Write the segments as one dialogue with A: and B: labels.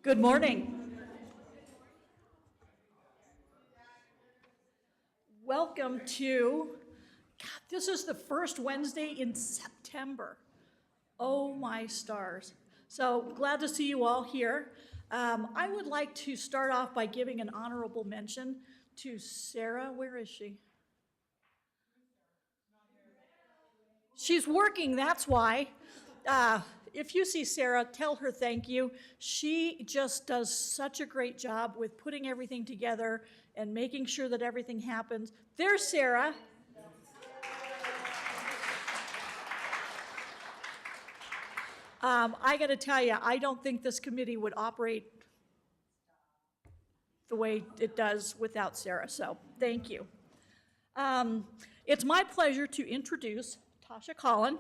A: Good morning. Welcome to, God, this is the first Wednesday in September. Oh my stars. So glad to see you all here. I would like to start off by giving an honorable mention to Sarah. Where is she? She's working, that's why. If you see Sarah, tell her thank you. She just does such a great job with putting everything together and making sure that everything happens. There's Sarah. I got to tell you, I don't think this committee would operate the way it does without Sarah, so thank you. It's my pleasure to introduce Tasha Collin.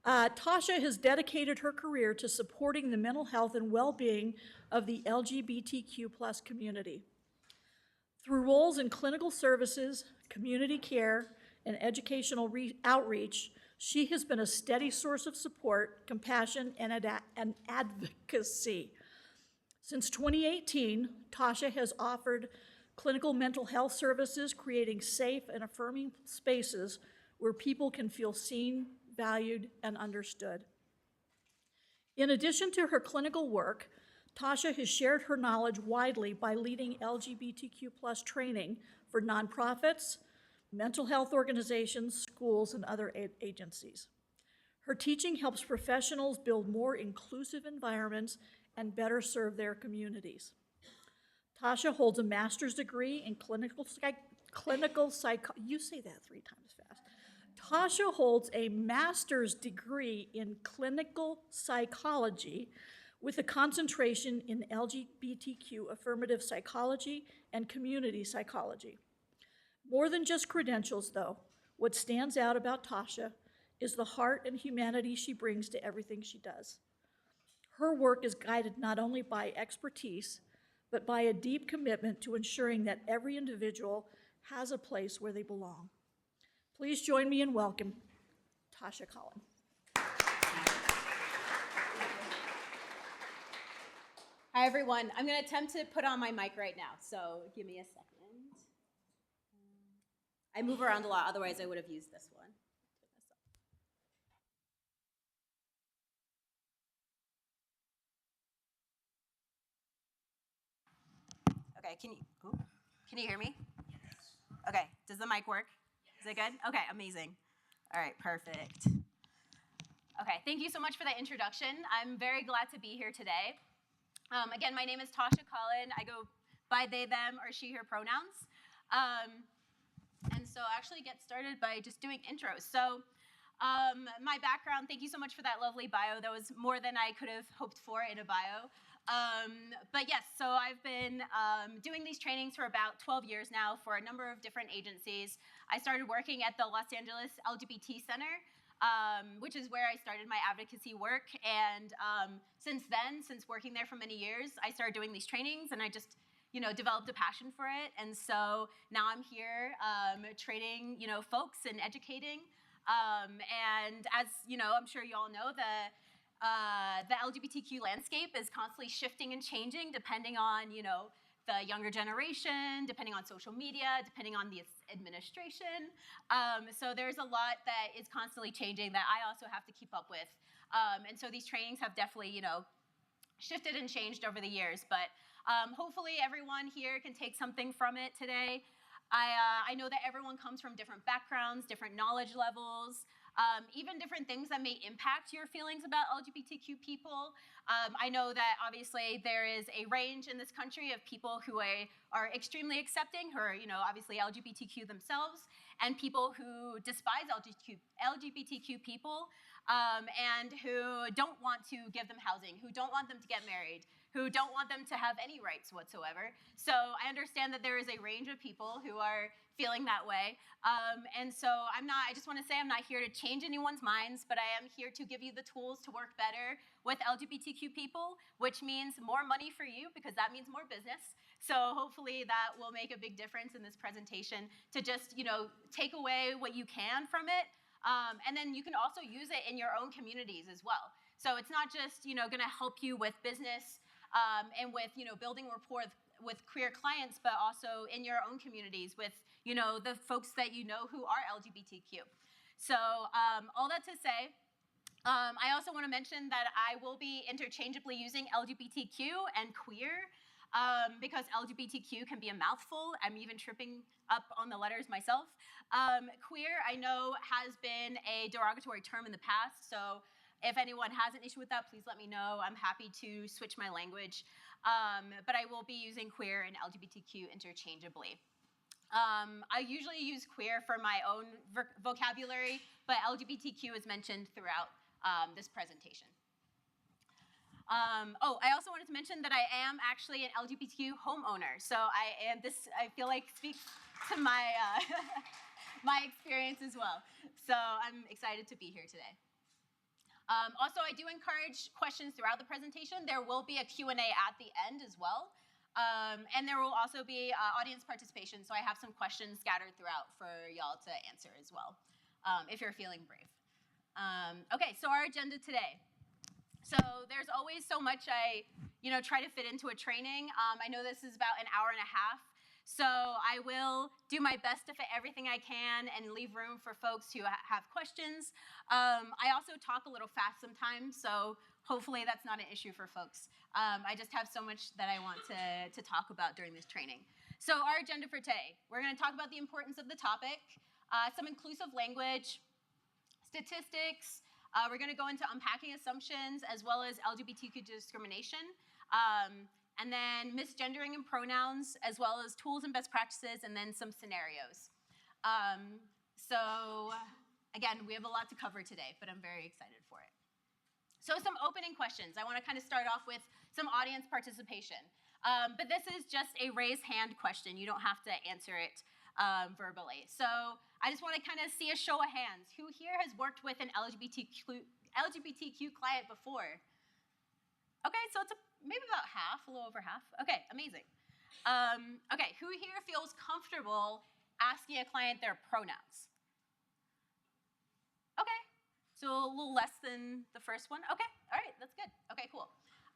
A: Tasha has dedicated her career to supporting the mental health and well-being of the LGBTQ plus community. Through roles in clinical services, community care, and educational outreach, she has been a steady source of support, compassion, and advocacy. Since 2018, Tasha has offered clinical mental health services, creating safe and affirming spaces where people can feel seen, valued, and understood. In addition to her clinical work, Tasha has shared her knowledge widely by leading LGBTQ plus training for nonprofits, mental health organizations, schools, and other agencies. Her teaching helps professionals build more inclusive environments and better serve their communities. Tasha holds a master's degree in clinical psychology. You say that 3 times fast. Tasha holds a master's degree in clinical psychology with a concentration in LGBTQ affirmative psychology and community psychology. More than just credentials, though, what stands out about Tasha is the heart and humanity she brings to everything she does. Her work is guided not only by expertise, but by a deep commitment to ensuring that every individual has a place where they belong. Please join me in welcoming Tasha Collin.
B: Hi, everyone. I'm going to attempt to put on my mic right now, so give me a second. I move around a lot, otherwise I would have used this one. Okay, can you hear me? Yes. Okay, does the mic work? Yes. Is it good? Okay, amazing. All right, perfect. Okay, thank you so much for that introduction. I'm very glad to be here today. Again, my name is Tasha Collin. I go by they, them, or she, her pronouns. And so I'll actually get started by just doing intros. So my background, thank you so much for that lovely bio. That was more than I could have hoped for in a bio. But yes, so I've been doing these trainings for about 12 years now for a number of different agencies. I started working at the Los Angeles LGBT Center, which is where I started my advocacy work. And since then, since working there for many years, I started doing these trainings, and I just developed a passion for it. And so now I'm here training, folks and educating. And as I'm sure you all know, the LGBTQ landscape is constantly shifting and changing depending on, the younger generation, depending on social media, depending on the administration. So there's a lot that is constantly changing that I also have to keep up with. And so these trainings have definitely, shifted and changed over the years. But hopefully everyone here can take something from it today. I know that everyone comes from different backgrounds, different knowledge levels, even different things that may impact your feelings about LGBTQ people. I know that obviously there is a range in this country of people who are extremely accepting, who are obviously LGBTQ themselves, and people who despise LGBTQ people and who don't want to give them housing, who don't want them to get married, who don't want them to have any rights whatsoever. So I understand that there is a range of people who are feeling that way. And so I just want to say I'm not here to change anyone's minds, but I am here to give you the tools to work better with LGBTQ people, which means more money for you because that means more business. So hopefully that will make a big difference in this presentation to just, take away what you can from it. And then you can also use it in your own communities as well. So it's not just, going to help you with business and with, building rapport with queer clients, but also in your own communities with, the folks that you know who are LGBTQ. So all that to say, I also want to mention that I will be interchangeably using LGBTQ and queer because LGBTQ can be a mouthful. I'm even tripping up on the letters myself. Queer, I know, has been a derogatory term in the past, so if anyone has an issue with that, please let me know. I'm happy to switch my language, but I will be using queer and LGBTQ interchangeably. I usually use queer for my own vocabulary, but LGBTQ is mentioned throughout this presentation. I also wanted to mention that I am actually an LGBTQ homeowner. So I feel like speaks to my, my experience as well. So I'm excited to be here today. Also, I do encourage questions throughout the presentation. There will be a Q&A at the end as well. And there will also be audience participation, so I have some questions scattered throughout for y'all to answer as well, if you're feeling brave. Okay, so our agenda today. So there's always so much I try to fit into a training. I know this is about an hour and a half, so I will do my best to fit everything I can and leave room for folks who have questions. I also talk a little fast sometimes, so hopefully that's not an issue for folks. I just have so much that I want to talk about during this training. So our agenda for today, we're going to talk about the importance of the topic, some inclusive language, statistics. We're going to go into unpacking assumptions as well as LGBTQ discrimination, and then misgendering and pronouns, as well as tools and best practices, and then some scenarios. So again, we have a lot to cover today, but I'm very excited for it. So some opening questions. I want to kind of start off with some audience participation. But this is just a raise hand question. You don't have to answer it verbally. So I just want to kind of see a show of hands. Who here has worked with an LGBTQ client before? Okay, so it's maybe about half, a little over half. Okay, amazing. Okay, who here feels comfortable asking a client their pronouns? Okay, so a little less than the first one. Okay, all right, that's good. Okay, cool.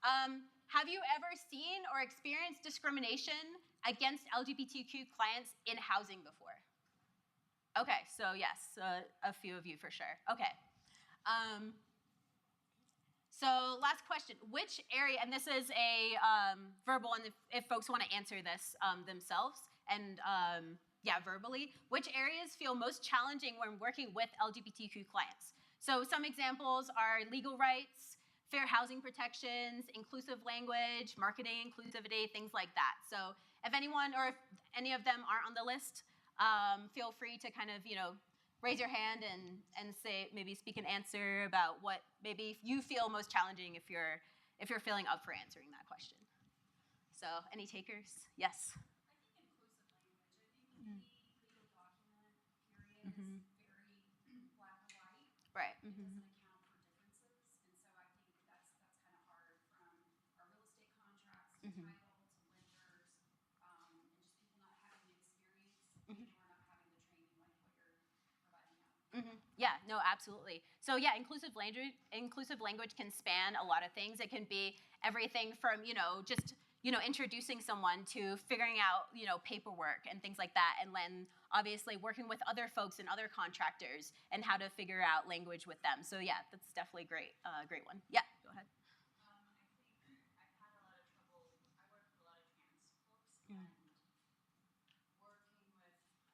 B: Have you ever seen or experienced discrimination against LGBTQ clients in housing before? Okay, so yes, a few of you for sure. Okay. So last question, which area, and this is a verbal, and if folks want to answer this themselves, and yeah, verbally, which areas feel most challenging when working with LGBTQ clients? So some examples are legal rights, fair housing protections, inclusive language, marketing inclusivity, things like that. So if anyone or if any of them aren't on the list, feel free to kind of, raise your hand and say, maybe speak an answer about what maybe you feel most challenging if you're feeling up for answering that question. So any takers? Yes.
C: I think inclusive language. I think the legal document period is very black and white.
B: Right.
C: It doesn't account for differences, and so I think that's kind of hard from our real estate contracts to title to lenders, and just people not having the experience or not having the training like what you're providing now.
B: Yeah, no, absolutely. So yeah, inclusive language can span a lot of things. It can be everything from, just, introducing someone to figuring out, paperwork and things like that. And then obviously working with other folks and other contractors and how to figure out language with them. So yeah, that's definitely great. Great one. Yeah, go ahead.
C: I think I've had a lot of trouble. I work with a lot of trans folks, and working with like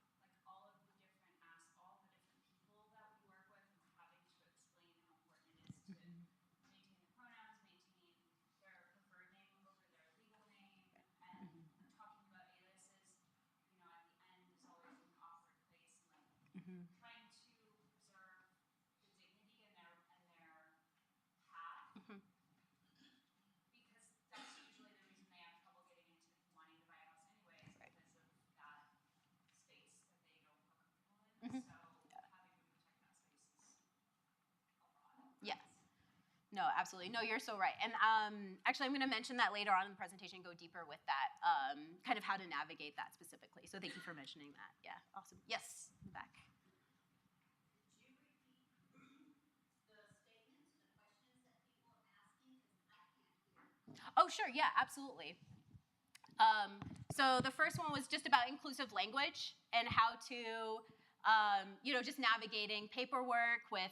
C: all the different people that we work with, and having to explain how important it is to maintain the pronouns, maintain their preferred name over their legal name, and talking about aliases, at the end is always an awkward place, and like trying to preserve the dignity in their path. Because that's usually the reason they have trouble getting into wanting to buy a house anyways,
B: Right.
C: because of that space that they don't feel comfortable in. So having to protect that space is a lot.
B: Yeah. No, absolutely. No, you're so right. And actually, I'm going to mention that later on in the presentation, go deeper with that, kind of how to navigate that specifically. So thank you for mentioning that. Yeah, awesome. Yes, in the back.
C: Could you repeat the statements, the questions that people are asking? Because I can't hear.
B: Oh, sure, yeah, absolutely. So the first one was just about inclusive language and how to, just navigating paperwork with,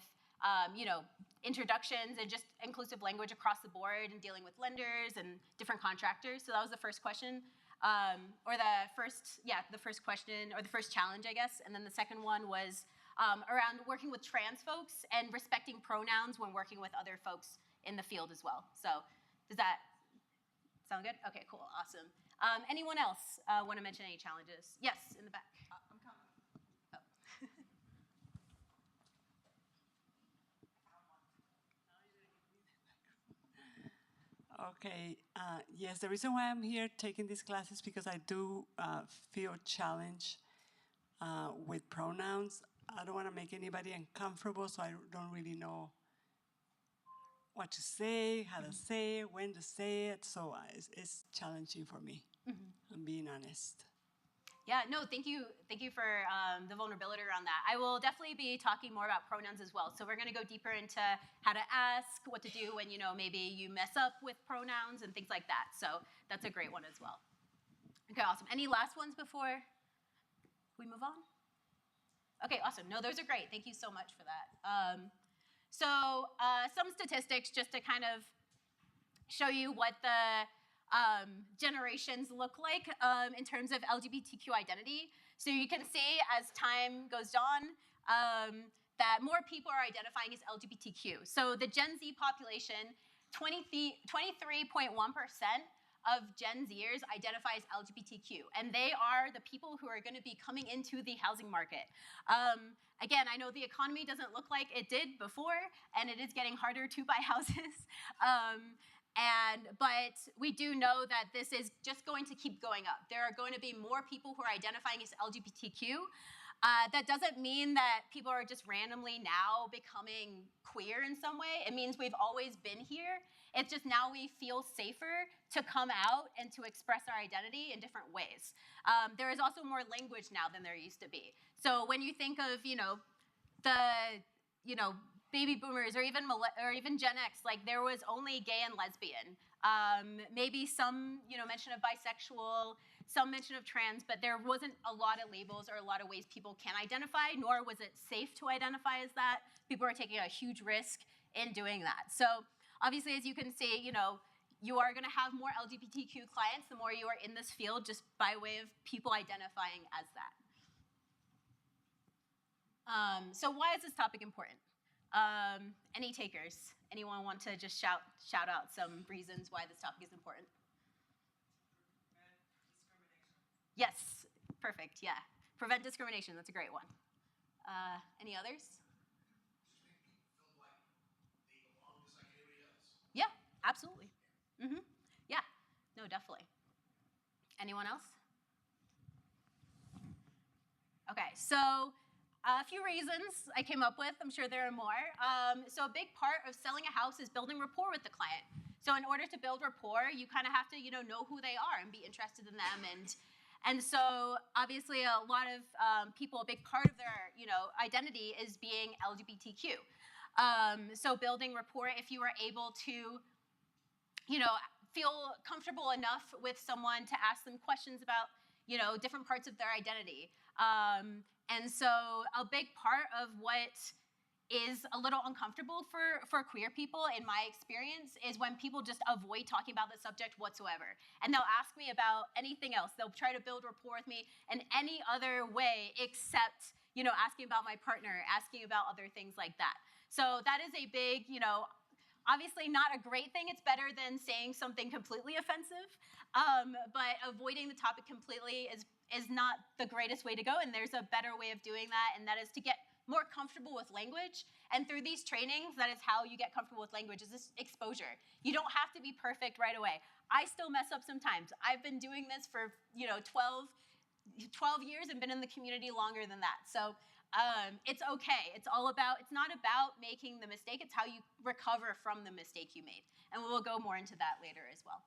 B: introductions and just inclusive language across the board and dealing with lenders and different contractors. So that was the first question, the first question or the first challenge, I guess. And then the second one was around working with trans folks and respecting pronouns when working with other folks in the field as well. So does that sound good? Okay, cool, awesome. Anyone else want to mention any challenges? Yes, in the back.
D: I'm coming. Okay, yes, the reason why I'm here taking these classes because I do feel challenged with pronouns. I don't want to make anybody uncomfortable, so I don't really know what to say, how to say it, when to say it. So it's challenging for me. I'm being honest.
B: Yeah, no, thank you for the vulnerability around that. I will definitely be talking more about pronouns as well. So we're going to go deeper into how to ask, what to do when maybe you mess up with pronouns and things like that. So that's a great one as well. Okay, awesome. Any last ones before we move on? Okay, awesome. No, those are great. Thank you so much for that. Some statistics just to kind of show you what the generations look like in terms of LGBTQ identity. So you can see as time goes on that more people are identifying as LGBTQ. So the Gen Z population, 23.1% of Gen Zers identify as LGBTQ, and they are the people who are going to be coming into the housing market. Again, I know the economy doesn't look like it did before, and it is getting harder to buy houses. But we do know that this is just going to keep going up. There are going to be more people who are identifying as LGBTQ. That doesn't mean that people are just randomly now becoming queer in some way. It means we've always been here. It's just now we feel safer to come out and to express our identity in different ways. There is also more language now than there used to be. So when you think of, baby boomers or even Gen X, like there was only gay and lesbian. Maybe some, mention of bisexual, some mention of trans, but there wasn't a lot of labels or a lot of ways people can identify, nor was it safe to identify as that. People are taking a huge risk in doing that. So obviously, as you can see, you are going to have more LGBTQ clients the more you are in this field just by way of people identifying as that. So why is this topic important? Any takers? Anyone want to just shout out some reasons why this topic is important? Yes, perfect, yeah. Prevent discrimination, that's a great one. Any others? Yeah, absolutely. Yeah, no, definitely. Anyone else? Okay, so a few reasons I came up with. I'm sure there are more. So a big part of selling a house is building rapport with the client. So in order to build rapport, you kind of have to, know who they are and be interested in them. And so obviously a lot of people, a big part of their, identity is being LGBTQ. So building rapport, if you are able to, feel comfortable enough with someone to ask them questions about, different parts of their identity. And so a big part of what is a little uncomfortable for queer people, in my experience, is when people just avoid talking about the subject whatsoever. And they'll ask me about anything else. They'll try to build rapport with me in any other way except, asking about my partner, asking about other things like that. So that is a big, obviously not a great thing. It's better than saying something completely offensive. But avoiding the topic completely is not the greatest way to go. And there's a better way of doing that, and that is to get more comfortable with language. And through these trainings, that is how you get comfortable with language, is this exposure. You don't have to be perfect right away. I still mess up sometimes. I've been doing this for 12 years and been in the community longer than that. So it's okay. It's not about making the mistake. It's how you recover from the mistake you made. And we'll go more into that later as well.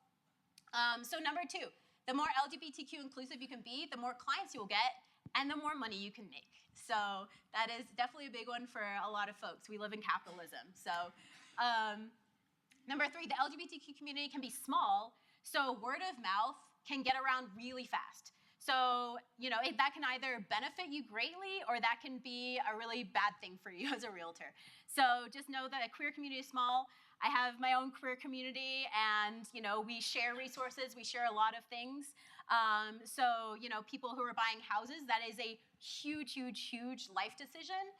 B: So number 2, the more LGBTQ inclusive you can be, the more clients you will get, and the more money you can make. So that is definitely a big one for a lot of folks. We live in capitalism. So Number 3, the LGBTQ community can be small, so word of mouth can get around really fast. So, that can either benefit you greatly or that can be a really bad thing for you as a realtor. So just know that a queer community is small. I have my own queer community, and, we share resources, we share a lot of things. So, people who are buying houses, that is a huge, huge, huge life decision.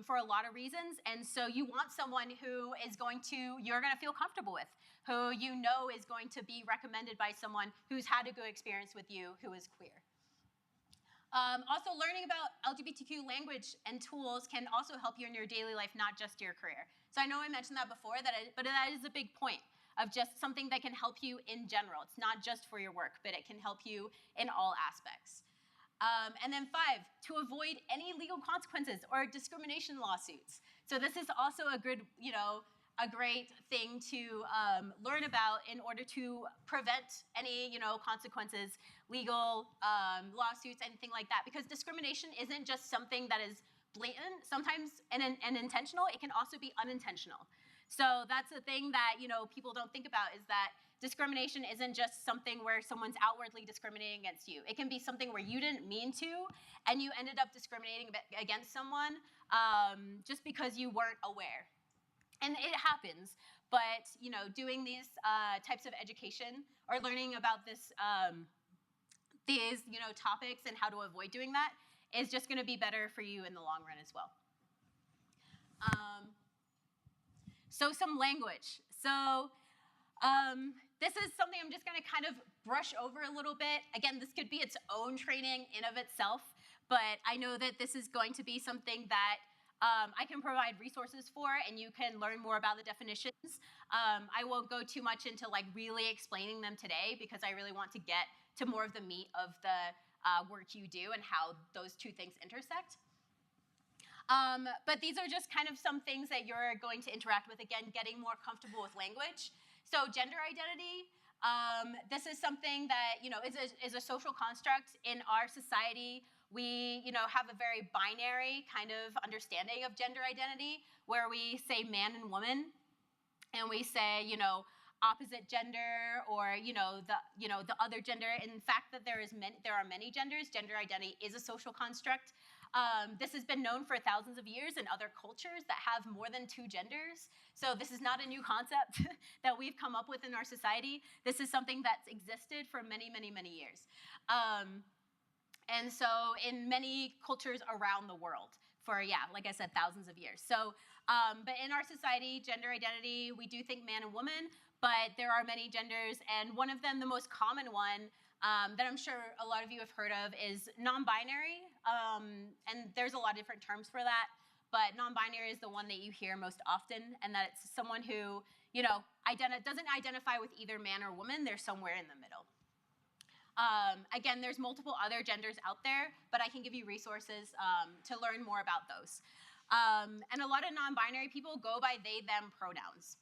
B: For a lot of reasons. And so you want someone who you're going to feel comfortable with, who is going to be recommended by someone who's had a good experience with you, who is queer. Also, learning about LGBTQ language and tools can also help you in your daily life, not just your career. So I know I mentioned that before, but that is a big point of just something that can help you in general. It's not just for your work, but it can help you in all aspects. And then 5, to avoid any legal consequences or discrimination lawsuits. So this is also a good, a great thing to learn about in order to prevent any, consequences, legal lawsuits, anything like that. Because discrimination isn't just something that is blatant, sometimes and intentional. It can also be unintentional. So that's the thing that, people don't think about, is that discrimination isn't just something where someone's outwardly discriminating against you. It can be something where you didn't mean to, and you ended up discriminating against someone just because you weren't aware. And it happens, but, doing these types of education or learning about these, topics and how to avoid doing that is just going to be better for you in the long run as well. So some language. So this is something I'm just going to kind of brush over a little bit. Again, this could be its own training in of itself, but I know that this is going to be something that I can provide resources for, and you can learn more about the definitions. I won't go too much into really explaining them today, because I really want to get to more of the meat of the work you do and how those two things intersect. But these are just kind of some things that you're going to interact with, again, getting more comfortable with language. So gender identity, this is something that, is a social construct in our society. We, have a very binary kind of understanding of gender identity, where we say man and woman, and we say, opposite gender, or, the other gender. In fact, that there are many genders. Gender identity is a social construct. This has been known for thousands of years in other cultures that have more than 2 genders. So this is not a new concept that we've come up with in our society. This is something that's existed for many, many, many years. And so in many cultures around the world for, like I said, thousands of years. So, but in our society, gender identity, we do think man and woman, but there are many genders. And one of them, the most common one, that I'm sure a lot of you have heard of, is non-binary. And there's a lot of different terms for that, but non-binary is the one that you hear most often, and that it's someone who, doesn't identify with either man or woman. They're somewhere in the middle. Again, there's multiple other genders out there, but I can give you resources to learn more about those. And a lot of non-binary people go by they, them pronouns.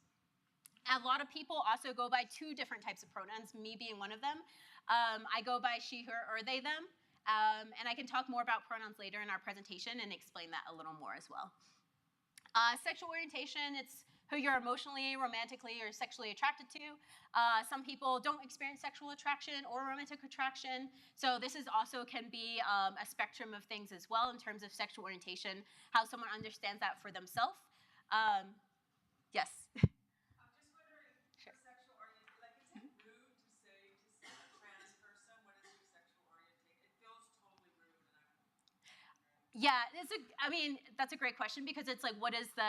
B: A lot of people also go by 2 different types of pronouns, me being one of them. I go by she, her, or they, them. And I can talk more about pronouns later in our presentation and explain that a little more as well. Sexual orientation, it's who you're emotionally, romantically, or sexually attracted to. Some people don't experience sexual attraction or romantic attraction. So this is also can be a spectrum of things as well in terms of sexual orientation, how someone understands that for themselves. Yes?
E: I'm just wondering, for sexual orientation, is it rude to say to a trans person, what is your sexual orientation? It feels totally rude, and
B: Yeah, that's a great question, because it's what is the,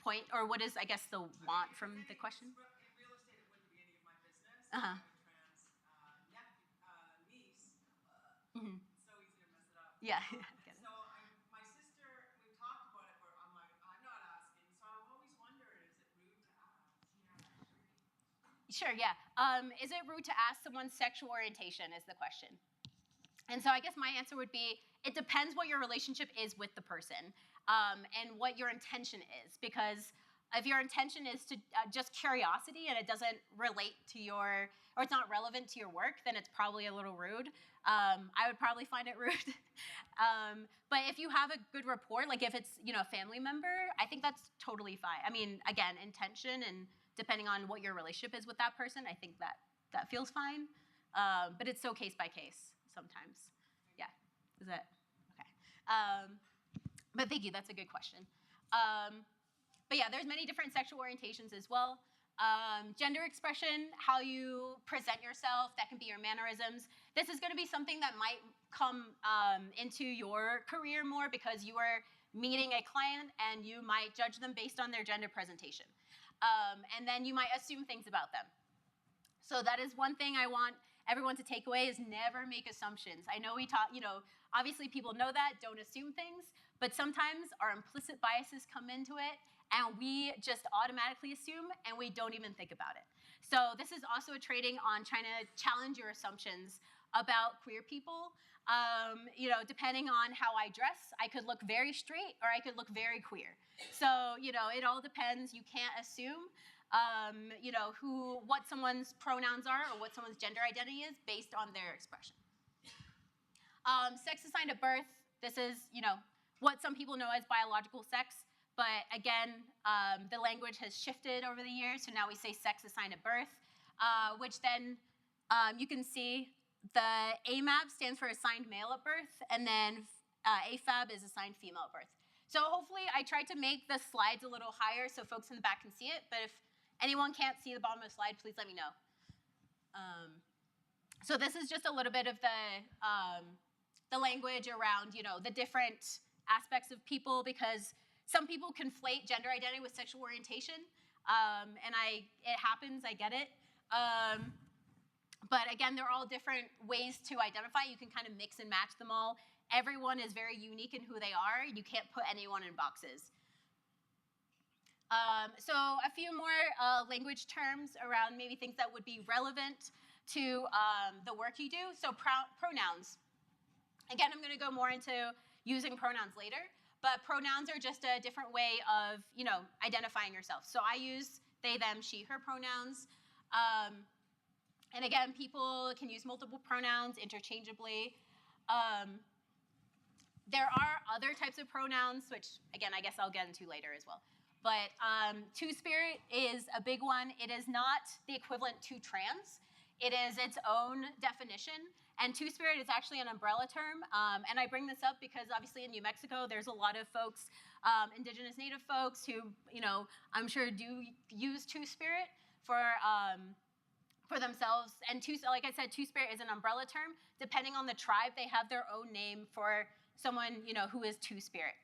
B: point, or what is, I guess, the want from the question?
E: In real estate, it wouldn't be any of my business.
B: Uh-huh.
E: I have a trans niece.
B: Mm-hmm.
E: It's so easy to mess it up.
B: Yeah, I get it.
E: So my sister, we've talked about it, but I'm like, I'm not asking. So I've always wondered, is it rude to ask?
B: Sure, yeah. Is it rude to ask someone's sexual orientation is the question. And so I guess my answer would be, it depends what your relationship is with the person, and what your intention is. Because if your intention is to just curiosity and it doesn't relate to your, or it's not relevant to your work, then it's probably a little rude. I would probably find it rude. But if you have a good rapport, like if it's, a family member, I think that's totally fine. I mean, again, intention and depending on what your relationship is with that person, I think that feels fine. But it's so case by case sometimes. Yeah, is that, okay. But thank you, that's a good question. But yeah, there's many different sexual orientations as well. Gender expression, how you present yourself, that can be your mannerisms. This is gonna be something that might come into your career more because you are meeting a client and you might judge them based on their gender presentation. And then you might assume things about them. So that is one thing I want everyone to take away is never make assumptions. I know we talk, obviously people know that, don't assume things, but sometimes our implicit biases come into it and we just automatically assume and we don't even think about it. So this is also a training on trying to challenge your assumptions about queer people. Depending on how I dress, I could look very straight or I could look very queer. So, it all depends. You can't assume what someone's pronouns are or what someone's gender identity is based on their expression. Sex assigned at birth, this is, what some people know as biological sex, but again, the language has shifted over the years, so now we say sex assigned at birth, which then you can see the AMAB stands for assigned male at birth, and then AFAB is assigned female at birth. So hopefully I tried to make the slides a little higher so folks in the back can see it, but if anyone can't see the bottom of the slide, please let me know. So this is just a little bit of the language around, the different aspects of people because some people conflate gender identity with sexual orientation, and it happens, I get it. But again, they're all different ways to identify. You can kind of mix and match them all. Everyone is very unique in who they are. You can't put anyone in boxes. So a few more language terms around maybe things that would be relevant to the work you do. So pronouns. Again, I'm going to go more into using pronouns later, but pronouns are just a different way of, identifying yourself. So I use they, them, she, her pronouns. And again, people can use multiple pronouns interchangeably. There are other types of pronouns, which, again, I guess I'll get into later as well. But two-spirit is a big one. It is not the equivalent to trans. It is its own definition. And two-spirit is actually an umbrella term. And I bring this up because obviously in New Mexico, there's a lot of folks, indigenous native folks who, I'm sure do use two-spirit for themselves. And like I said, two-spirit is an umbrella term. Depending on the tribe, they have their own name for someone, who is two-spirit.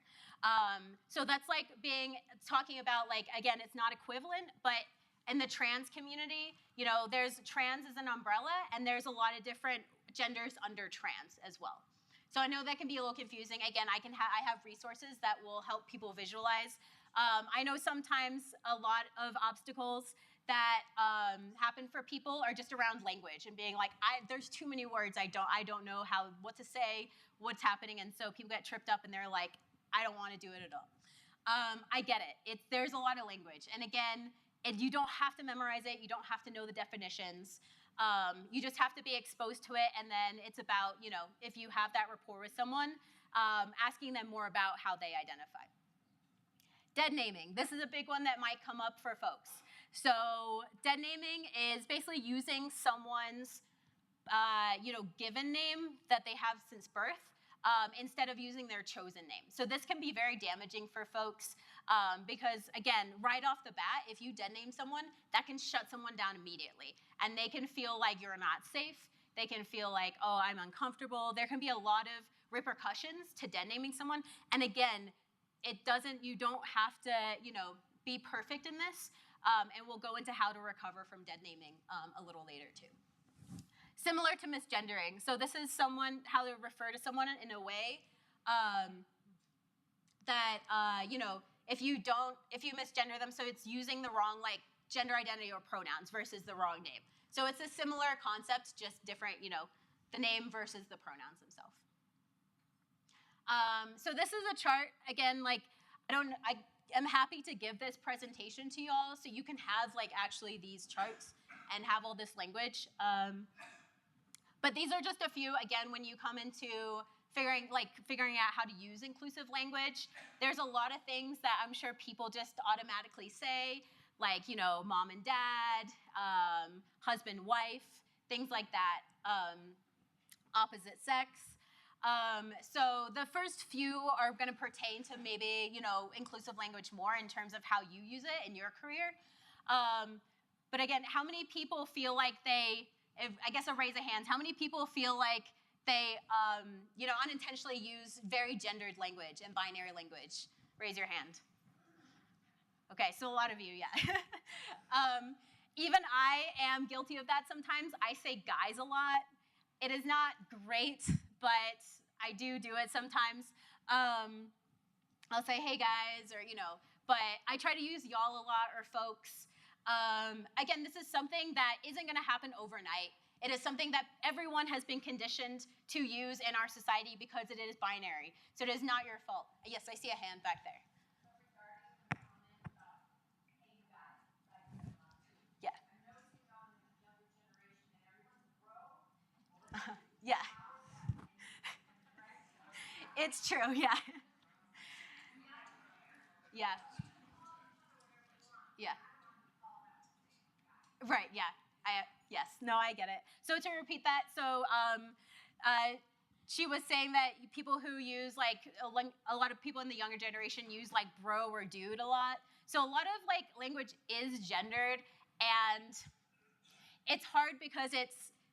B: So that's like talking about again, it's not equivalent, but in the trans community, there's trans as an umbrella and there's a lot of different genders under trans as well. So I know that can be a little confusing. Again, I have resources that will help people visualize. I know sometimes a lot of obstacles that happen for people are just around language and being like, there's too many words. I don't know what to say, what's happening, and so people get tripped up and they're like, I don't want to do it at all. I get it. There's a lot of language, and again, you don't have to memorize it. You don't have to know the definitions. You just have to be exposed to it, and then it's about if you have that rapport with someone, asking them more about how they identify. Dead naming. This is a big one that might come up for folks. So dead naming is basically using someone's, given name that they have since birth instead of using their chosen name. So this can be very damaging for folks because, again, right off the bat, if you dead name someone, that can shut someone down immediately. And they can feel like you're not safe. They can feel like, oh, I'm uncomfortable. There can be a lot of repercussions to dead naming someone. And again, you don't have to, be perfect in this. And we'll go into how to recover from dead naming a little later too. Similar to misgendering. So this is how to refer to someone in a way that, if you misgender them, so it's using the wrong gender identity or pronouns versus the wrong name. So it's a similar concept, just different, the name versus the pronouns themselves. So this is a chart, again, am happy to give this presentation to y'all so you can have like actually these charts and have all this language. But these are just a few, again, when you come into figuring out how to use inclusive language, there's a lot of things that I'm sure people just automatically say, like, you know, mom and dad, husband, wife, things like that, opposite sex. So the first few are going to pertain to maybe, you know, inclusive language more in terms of how you use it in your career. But again, how many people feel like I guess a raise of hands, how many people feel like they, you know, unintentionally use very gendered language and binary language? Raise your hand. Okay, so a lot of you, yeah. Even I am guilty of that sometimes. I say guys a lot. It is not great, but I do it sometimes. I'll say, hey guys, or, you know, but I try to use y'all a lot, or folks. Again, this is something that isn't gonna happen overnight. It is something that everyone has been conditioned to use in our society because it is binary. So it is not your fault. Yes, I see a hand back there. Yeah. Yeah. It's true, yeah. Yeah. Yeah. Right, yeah. Yes, no, I get it. So to repeat that, so she was saying that people who use, like, a lot of people in the younger generation use, like, bro or dude a lot. So a lot of, like, language is gendered, and it's hard because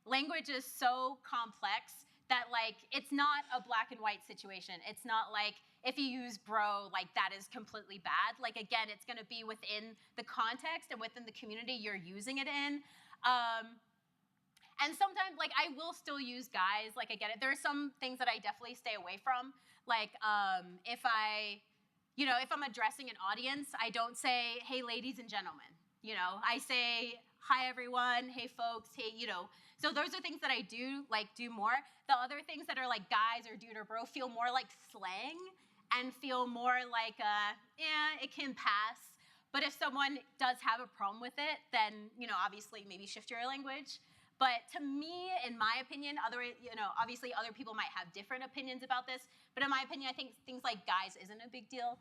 B: language is so complex that, like, it's not a black and white situation. It's not like if you use bro, like, that is completely bad. Like, again, it's gonna be within the context and within the community you're using it in. And sometimes, like, I will still use guys, like, I get it. There are some things that I definitely stay away from. Like, if I'm addressing an audience, I don't say, hey, ladies and gentlemen. You know, I say, hi, everyone, hey, folks, hey, you know. So those are things that I do more. The other things that are like guys or dude or bro feel more like slang and feel more like, it can pass. But if someone does have a problem with it, then, you know, obviously maybe shift your language. But to me, in my opinion, obviously other people might have different opinions about this, but in my opinion, I think things like guys isn't a big deal.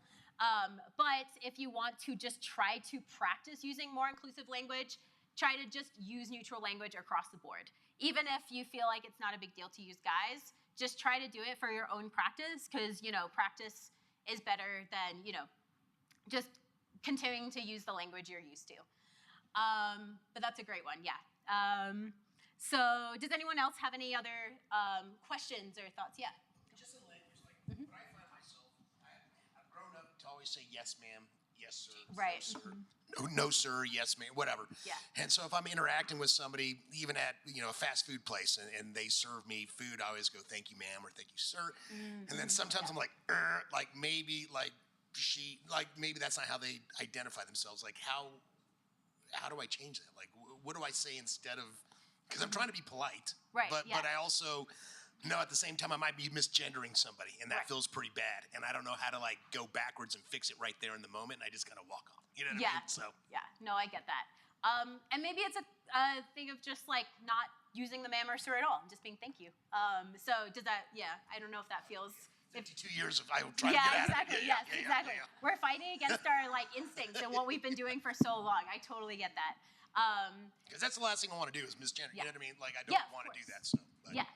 B: But if you want to just try to practice using more inclusive language, try to just use neutral language across the board. Even if you feel like it's not a big deal to use guys, just try to do it for your own practice, because, you know, practice is better than, you know, just continuing to use the language you're used to. But that's a great one, yeah. So does anyone else have any other questions or thoughts? Yeah.
F: Just in language, like what I find myself, I've grown up to always say yes, ma'am, yes, sir,
B: Right.
F: no, sir, no, sir, yes, ma'am, whatever.
B: Yeah.
F: And so if I'm interacting with somebody, even at, you know, a fast food place, and they serve me food, I always go, thank you, ma'am, or thank you, sir. Mm-hmm. And then sometimes I'm like maybe maybe that's not how they identify themselves. Like how do I change that? Like what do I say instead of? Because I'm trying to be polite,
B: right?
F: But
B: yeah.
F: I also know at the same time I might be misgendering somebody, and that
B: Right.
F: feels pretty bad. And I don't know how to like go backwards and fix it right there in the moment. And I just kind of walk off. You know what I mean? So
B: yeah, no, I get that. And maybe it's a thing of just like not using the ma'am or sir at all, and just being thank you. So does that? Yeah, I don't know if that feels.
F: 52 years of I will try to get at
B: exactly.
F: it.
B: Yes, exactly. We're fighting against our like instincts and what we've been doing for so long. I totally get that.
F: Because that's the last thing I want to do is misgender.
B: Yeah.
F: You know what I mean? Like I don't want to do that. So
B: yeah.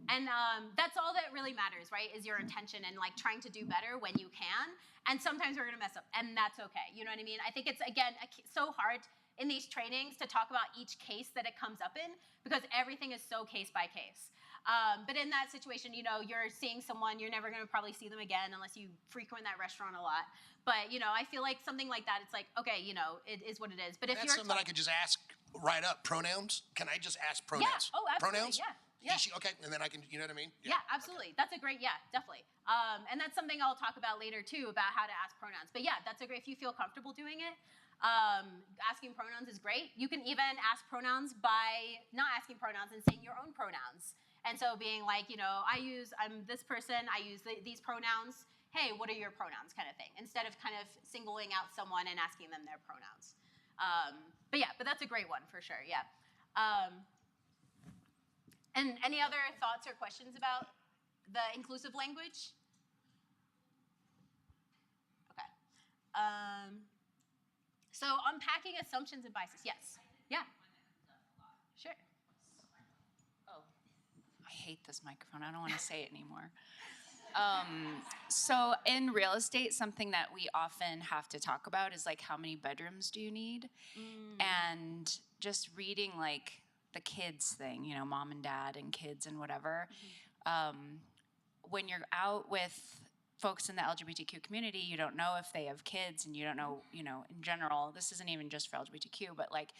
B: And that's all that really matters, right? Is your intention and like trying to do better when you can. And sometimes we're gonna mess up, and that's okay. You know what I mean? I think it's again so hard in these trainings to talk about each case that it comes up in, because everything is so case by case. But in that situation, you know, you're seeing someone, you're never gonna probably see them again unless you frequent that restaurant a lot. But, you know, I feel like something like that, it's like, okay, you know, it is what it is. But if
F: that's
B: you're
F: something that I could just ask right up. Pronouns? Can I just ask pronouns?
B: Yeah. Oh, absolutely.
F: Pronouns?
B: Yeah. Yeah.
F: Okay, and then I can, you know what I mean?
B: Yeah, absolutely. Okay. That's a great, yeah, definitely. And that's something I'll talk about later too, about how to ask pronouns. But yeah, that's a great, if you feel comfortable doing it, asking pronouns is great. You can even ask pronouns by not asking pronouns and saying your own pronouns. And so being like, you know, I'm this person, I use these pronouns. hey, what are your pronouns kind of thing, instead of kind of singling out someone and asking them their pronouns. But that's a great one for sure, yeah. And any other thoughts or questions about the inclusive language? Okay. So unpacking assumptions and biases, yes. Yeah. Sure.
G: Oh, I hate this microphone. I don't want to say it anymore. So in real estate, something that we often have to talk about is like, how many bedrooms do you need? And just reading like the kids thing, you know, mom and dad and kids and whatever. When you're out with folks in the LGBTQ community, you don't know if they have kids, and you don't know, you know, in general, this isn't even just for LGBTQ, but like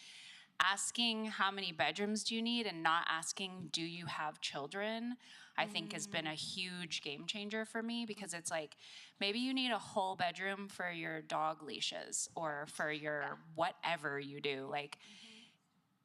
G: asking how many bedrooms do you need and not asking, do you have children, I think has been a huge game changer for me, because it's like, maybe you need a whole bedroom for your dog leashes or for your whatever you do. Like,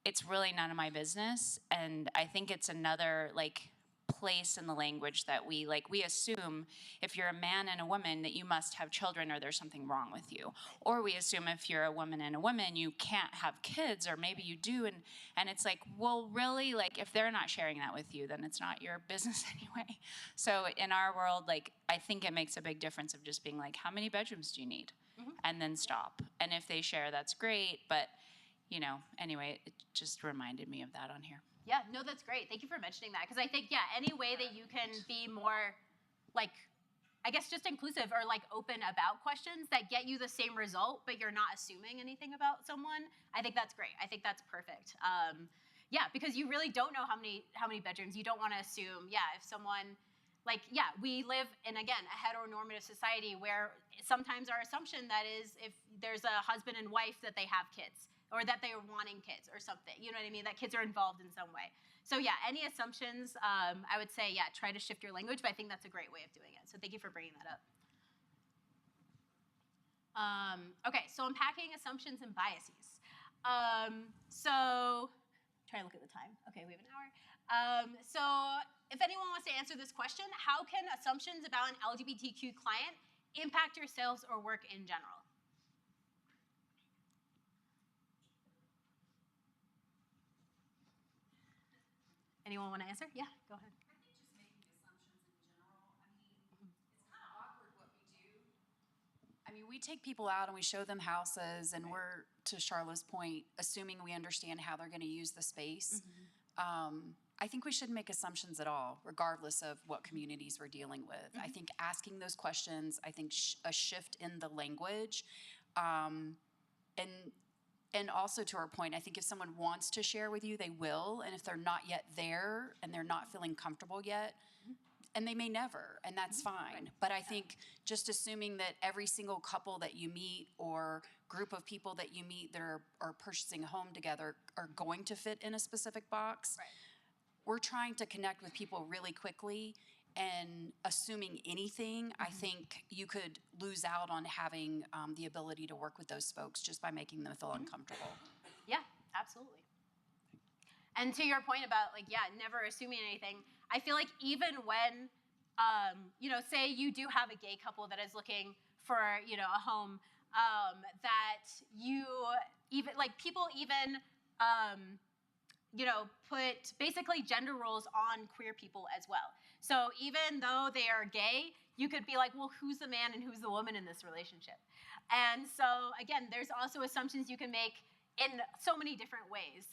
G: it's really none of my business. And I think it's another like place in the language that we assume if you're a man and a woman that you must have children or there's something wrong with you. Or we assume if you're a woman and a woman you can't have kids, or maybe you do, and it's like, well, really, like, if they're not sharing that with you, then it's not your business anyway. So in our world, like, I think it makes a big difference of just being like, how many bedrooms do you need? And then stop. And if they share, that's great, but you know, anyway, it just reminded me of that on here.
B: Yeah, no, that's great. Thank you for mentioning that, because I think, yeah, any way that you can be more, like, I guess just inclusive or like open about questions that get you the same result, but you're not assuming anything about someone, I think that's great. I think that's perfect. Yeah, because you really don't know how many bedrooms. You don't want to assume, yeah, if someone, like, yeah, we live in, again, a heteronormative society where sometimes our assumption that is if there's a husband and wife that they have kids, or that they are wanting kids or something, you know what I mean? That kids are involved in some way. So yeah, any assumptions, I would say, yeah, try to shift your language, but I think that's a great way of doing it. So thank you for bringing that up. Okay, so unpacking assumptions and biases. So try to look at the time. Okay, we have an hour. So if anyone wants to answer this question, how can assumptions about an LGBTQ client impact your sales or work in general? Anyone want to answer? Yeah, go ahead.
C: I think just making assumptions in general. I mean, it's kind of awkward what we do.
G: I mean, we take people out and we show them houses, and we're, to Charlotte's point, assuming we understand how they're going to use the space. I think we shouldn't make assumptions at all, regardless of what communities we're dealing with. I think asking those questions, I think a shift in the language, and also to our point, I think if someone wants to share with you, they will. And if they're not yet there and they're not feeling comfortable yet, and they may never, and that's fine. But I think just assuming that every single couple that you meet or group of people that you meet that are purchasing a home together are going to fit in a specific box.
B: Right.
G: We're trying to connect with people really quickly, and assuming anything, I think you could lose out on having the ability to work with those folks just by making them feel uncomfortable.
B: Yeah, absolutely. And to your point about, like, yeah, never assuming anything, I feel like even when, you know, say you do have a gay couple that is looking for, you know, a home, that you even, like, people even, you know, put basically gender roles on queer people as well. So even though they are gay, you could be like, well, who's the man and who's the woman in this relationship? And so, again, there's also assumptions you can make in so many different ways.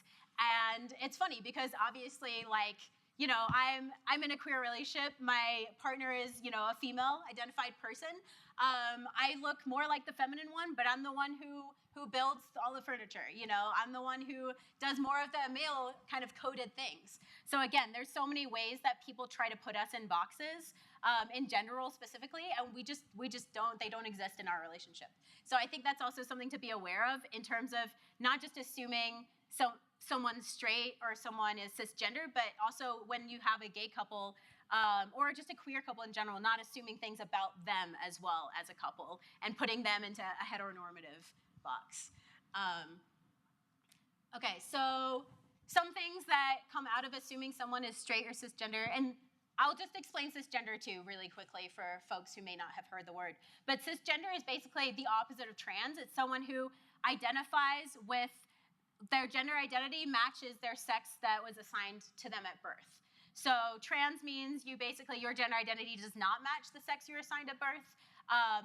B: And it's funny because obviously, like, you know, I'm in a queer relationship. My partner is, you know, a female identified person. I look more like the feminine one, but I'm the one who builds all the furniture. You know, I'm the one who does more of the male kind of coded things. So again, there's so many ways that people try to put us in boxes, in general specifically, and we just don't. They don't exist in our relationship. So I think that's also something to be aware of in terms of not just assuming someone's straight or someone is cisgender, but also when you have a gay couple or just a queer couple in general, not assuming things about them as well as a couple and putting them into a heteronormative box. Okay, so some things that come out of assuming someone is straight or cisgender, and I'll just explain cisgender too really quickly for folks who may not have heard the word. But cisgender is basically the opposite of trans. It's someone who identifies with their gender identity matches their sex that was assigned to them at birth. So trans means your gender identity does not match the sex you're assigned at birth,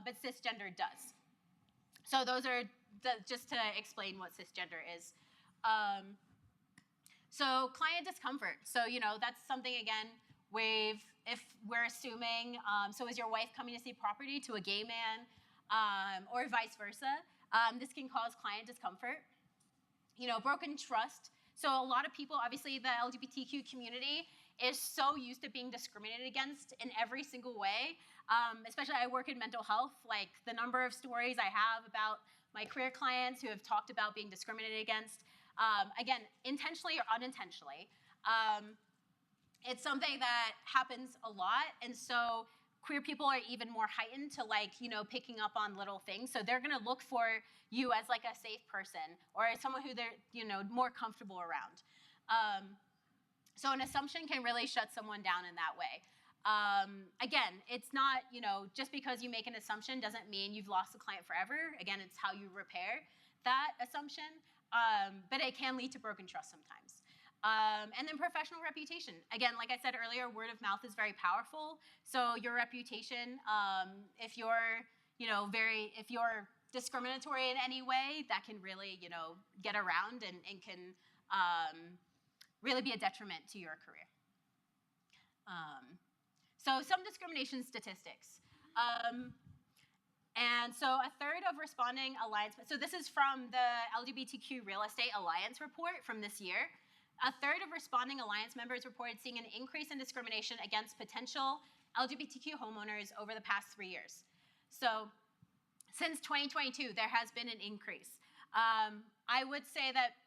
B: but cisgender does. So those are just to explain what cisgender is. So client discomfort. So that's something again. If we're assuming, so is your wife coming to see property to a gay man, or vice versa? This can cause client discomfort. Broken trust. So a lot of people, obviously the LGBTQ community is so used to being discriminated against in every single way. Especially I work in mental health, like the number of stories I have about my queer clients who have talked about being discriminated against, again, intentionally or unintentionally. It's something that happens a lot, and so queer people are even more heightened to picking up on little things. So they're gonna look for you as like a safe person or as someone who they're more comfortable around. So an assumption can really shut someone down in that way. Again, it's not just because you make an assumption doesn't mean you've lost the client forever. Again, it's how you repair that assumption, but it can lead to broken trust sometimes. And then professional reputation. Again, like I said earlier, word of mouth is very powerful. So your reputation, if you're, if you're discriminatory in any way, that can really, get around and can really be a detriment to your career. So some discrimination statistics. And so a third of responding alliance, so this is from the LGBTQ Real Estate Alliance report from this year. A third of responding alliance members reported seeing an increase in discrimination against potential LGBTQ homeowners over the past 3 years. So since 2022, there has been an increase. I would say that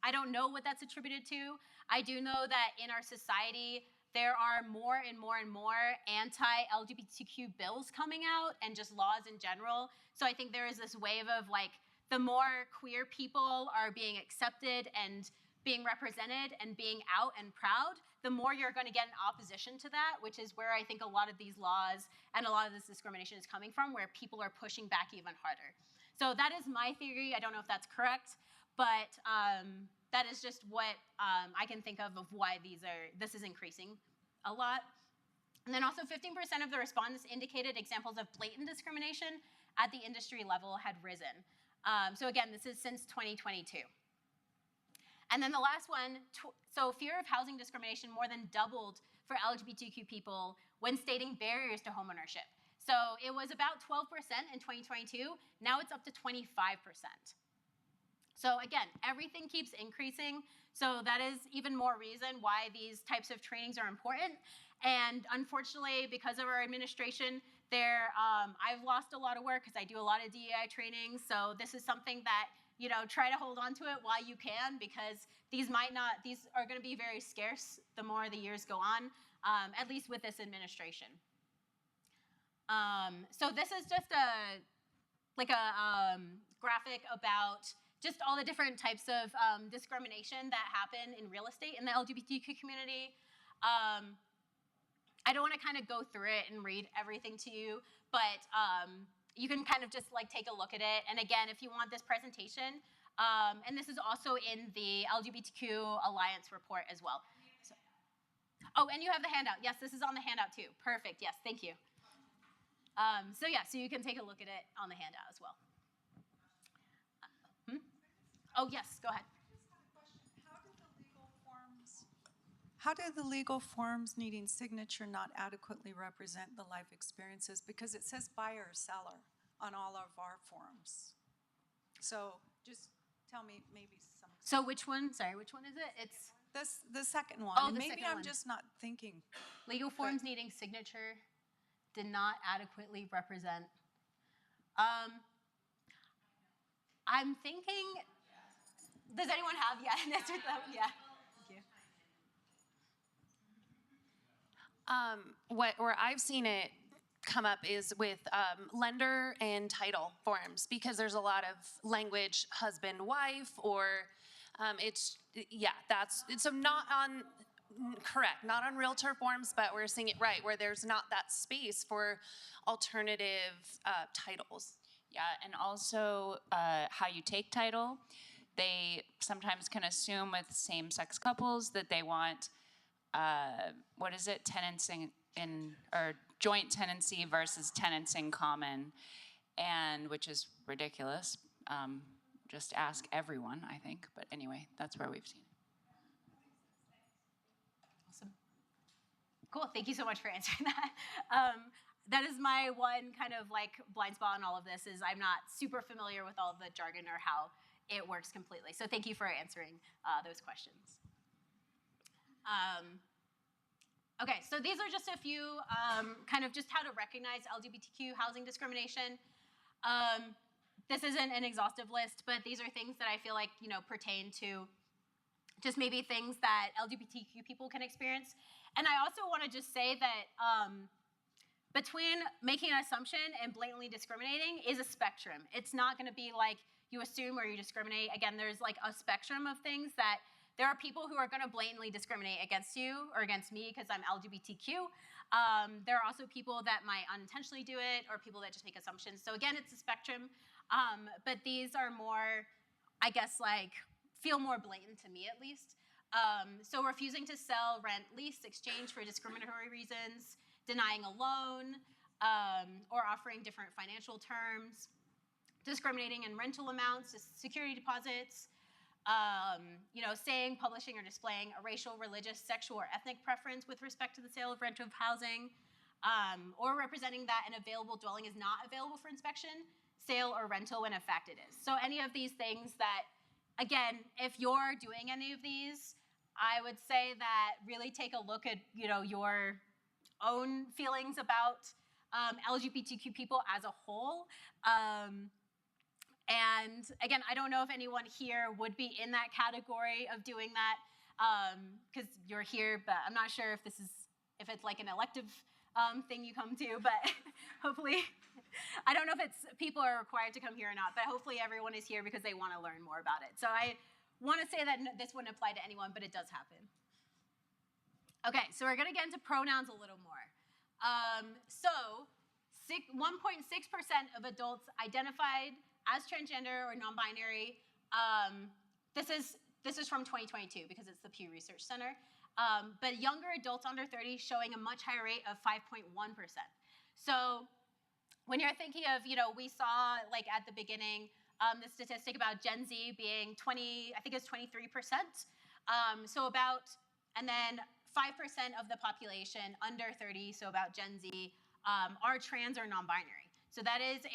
B: I don't know what that's attributed to. I do know that in our society, there are more and more and more anti-LGBTQ bills coming out and just laws in general. So I think there is this wave of the more queer people are being accepted and being represented and being out and proud, the more you're going to get an opposition to that, which is where I think a lot of these laws and a lot of this discrimination is coming from, where people are pushing back even harder. So that is my theory. I don't know if that's correct, but that is just what I can think of why this is increasing a lot. And then also 15% of the respondents indicated examples of blatant discrimination at the industry level had risen. So again, this is since 2022. And then the last one, so fear of housing discrimination more than doubled for LGBTQ people when stating barriers to homeownership. So it was about 12% in 2022. Now it's up to 25%. So again, everything keeps increasing. So that is even more reason why these types of trainings are important. And unfortunately, because of our administration, I've lost a lot of work because I do a lot of DEI training. So this is something that try to hold on to it while you can, because these are going to be very scarce the more the years go on, at least with this administration. So this is just a graphic about just all the different types of discrimination that happen in real estate in the LGBTQ community. I don't want to kind of go through it and read everything to you, but you can kind of just take a look at it. And again, if you want this presentation, and this is also in the LGBTQ Alliance report as well. So, oh, and you have the handout. Yes, this is on the handout too. Perfect. Yes, thank you. So you can take a look at it on the handout as well. Oh, yes, go ahead.
H: How do the legal forms needing signature not adequately represent the life experiences? Because it says buyer or seller on all of our forms. So just tell me maybe some.
B: So which one? Sorry, which one is it? It's
H: the second one.
B: Oh, the
H: maybe
B: second
H: I'm
B: one.
H: just not thinking.
B: Legal forms needing signature did not adequately represent. I'm thinking. Does anyone have an answer to that? Yeah.
I: Where I've seen it come up is with lender and title forms, because there's a lot of language husband, wife, or so not Correct, not on realtor forms, but we're seeing it right, where there's not that space for alternative titles.
G: Yeah, and also how you take title. They sometimes can assume with same-sex couples that they want, what is it, tenants or joint tenancy versus tenants in common, and which is ridiculous. Just ask everyone, I think. But anyway, that's where we've seen it.
B: Awesome. Cool. Thank you so much for answering that. That is my one kind of like blind spot on all of this is I'm not super familiar with all the jargon or how it works completely. So thank you for answering those questions. Okay, so these are just a few kind of just how to recognize LGBTQ housing discrimination. This isn't an exhaustive list, but these are things that I feel like, pertain to just maybe things that LGBTQ people can experience. And I also want to just say that between making an assumption and blatantly discriminating is a spectrum. It's not going to be like you assume or you discriminate. Again, there's like a spectrum of things that there are people who are going to blatantly discriminate against you or against me because I'm LGBTQ. There are also people that might unintentionally do it or people that just make assumptions. So again, it's a spectrum. But these are more, I guess, like feel more blatant to me at least. So refusing to sell, rent, lease, exchange for discriminatory reasons, denying a loan, or offering different financial terms, discriminating in rental amounts, security deposits, saying, publishing, or displaying a racial, religious, sexual, or ethnic preference with respect to the sale of rental housing, or representing that an available dwelling is not available for inspection, sale, or rental when in fact it is. So any of these things that, again, if you're doing any of these, I would say that really take a look at, your own feelings about LGBTQ people as a whole. And again, I don't know if anyone here would be in that category of doing that because you're here, but I'm not sure if it's like an elective thing you come to, but hopefully, I don't know if people are required to come here or not, but hopefully everyone is here because they want to learn more about it. So I want to say that this wouldn't apply to anyone, but it does happen. Okay, so we're going to get into pronouns a little more. 1.6% of adults identified as transgender or non-binary. This is from 2022 because it's the Pew Research Center. But younger adults under 30 showing a much higher rate of 5.1%. So when you're thinking of, we saw like at the beginning the statistic about Gen Z being 23%. And then 5% of the population under 30, so about Gen Z, are trans or non-binary. So that is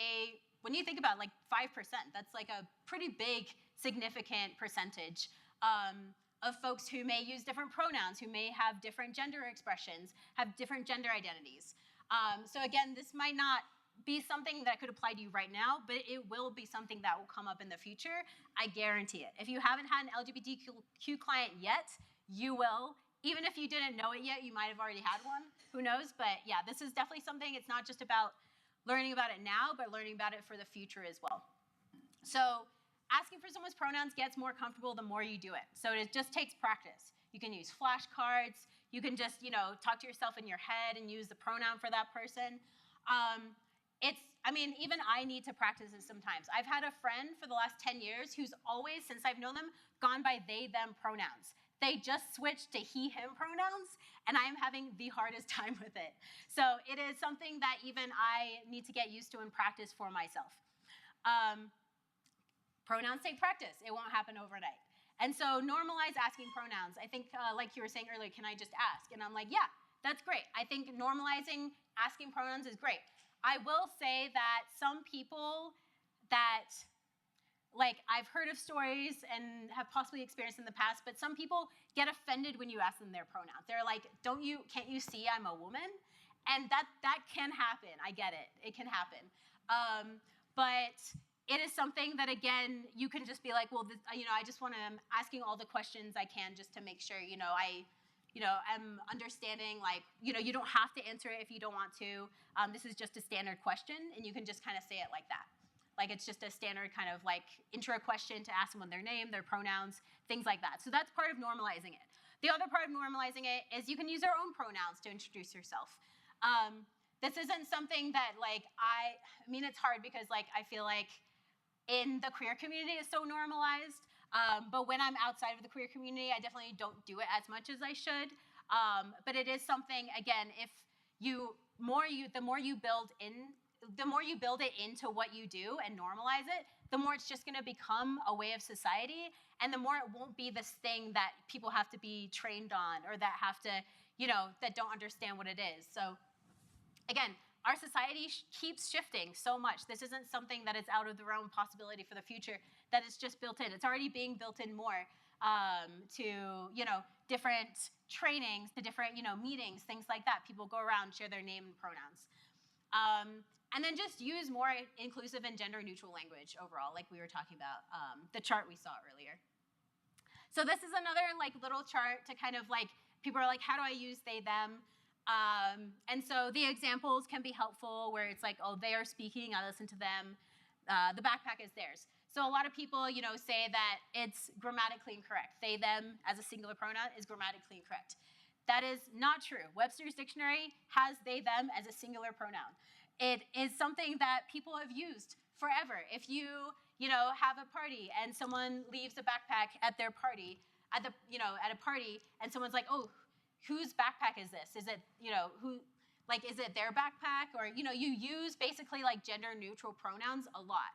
B: when you think about like 5%, that's like a pretty big, significant percentage of folks who may use different pronouns, who may have different gender expressions, have different gender identities. So again, this might not be something that could apply to you right now, but it will be something that will come up in the future. I guarantee it. If you haven't had an LGBTQ client yet, you will. Even if you didn't know it yet, you might have already had one. Who knows? But yeah, this is definitely something, it's not just about learning about it now, but learning about it for the future as well. So asking for someone's pronouns gets more comfortable the more you do it. So it just takes practice. You can use flashcards. You can just, talk to yourself in your head and use the pronoun for that person. Even I need to practice this sometimes. I've had a friend for the last 10 years who's always, since I've known them, gone by they, them pronouns. They just switched to he, him pronouns, and I am having the hardest time with it. So it is something that even I need to get used to and practice for myself. Pronouns take practice. It won't happen overnight. And so normalize asking pronouns. I think, like you were saying earlier, can I just ask? And I'm like, yeah, that's great. I think normalizing asking pronouns is great. I will say that some people that, like, I've heard of stories and have possibly experienced in the past, but some people get offended when you ask them their pronouns. They're like, can't you see I'm a woman? And that can happen. I get it. It can happen. But it is something that, again, you can just be like, well, I just want to, I'm asking all the questions I can just to make sure, I'm understanding, like, you don't have to answer it if you don't want to. This is just a standard question, and you can just kind of say it like that. Like, it's just a standard kind of like intro question to ask someone their name, their pronouns, things like that. So that's part of normalizing it. The other part of normalizing it is you can use your own pronouns to introduce yourself. This isn't something that like I mean, it's hard because like I feel like in the queer community it's so normalized. But when I'm outside of the queer community, I definitely don't do it as much as I should. But it is something, again, if the more you build it into what you do and normalize it, the more it's just going to become a way of society, and the more it won't be this thing that people have to be trained on or that have to, that don't understand what it is. So again, our society keeps shifting so much. This isn't something that is out of the realm of possibility for the future, that is just built in. It's already being built in more to, different trainings, to different, meetings, things like that. People go around, share their name and pronouns. And then just use more inclusive and gender neutral language overall, like we were talking about, the chart we saw earlier. So this is another like little chart to kind of like, people are like, how do I use they, them? And so the examples can be helpful where it's like, oh, they are speaking, I listen to them. The backpack is theirs. So a lot of people, say that it's grammatically incorrect. They, them as a singular pronoun is grammatically incorrect. That is not true. Webster's Dictionary has they, them as a singular pronoun. It is something that people have used forever. If you, have a party and someone leaves a backpack at their party, at a party, and someone's like, oh, whose backpack is this? Is it, is it their backpack? Or, you use basically like gender neutral pronouns a lot.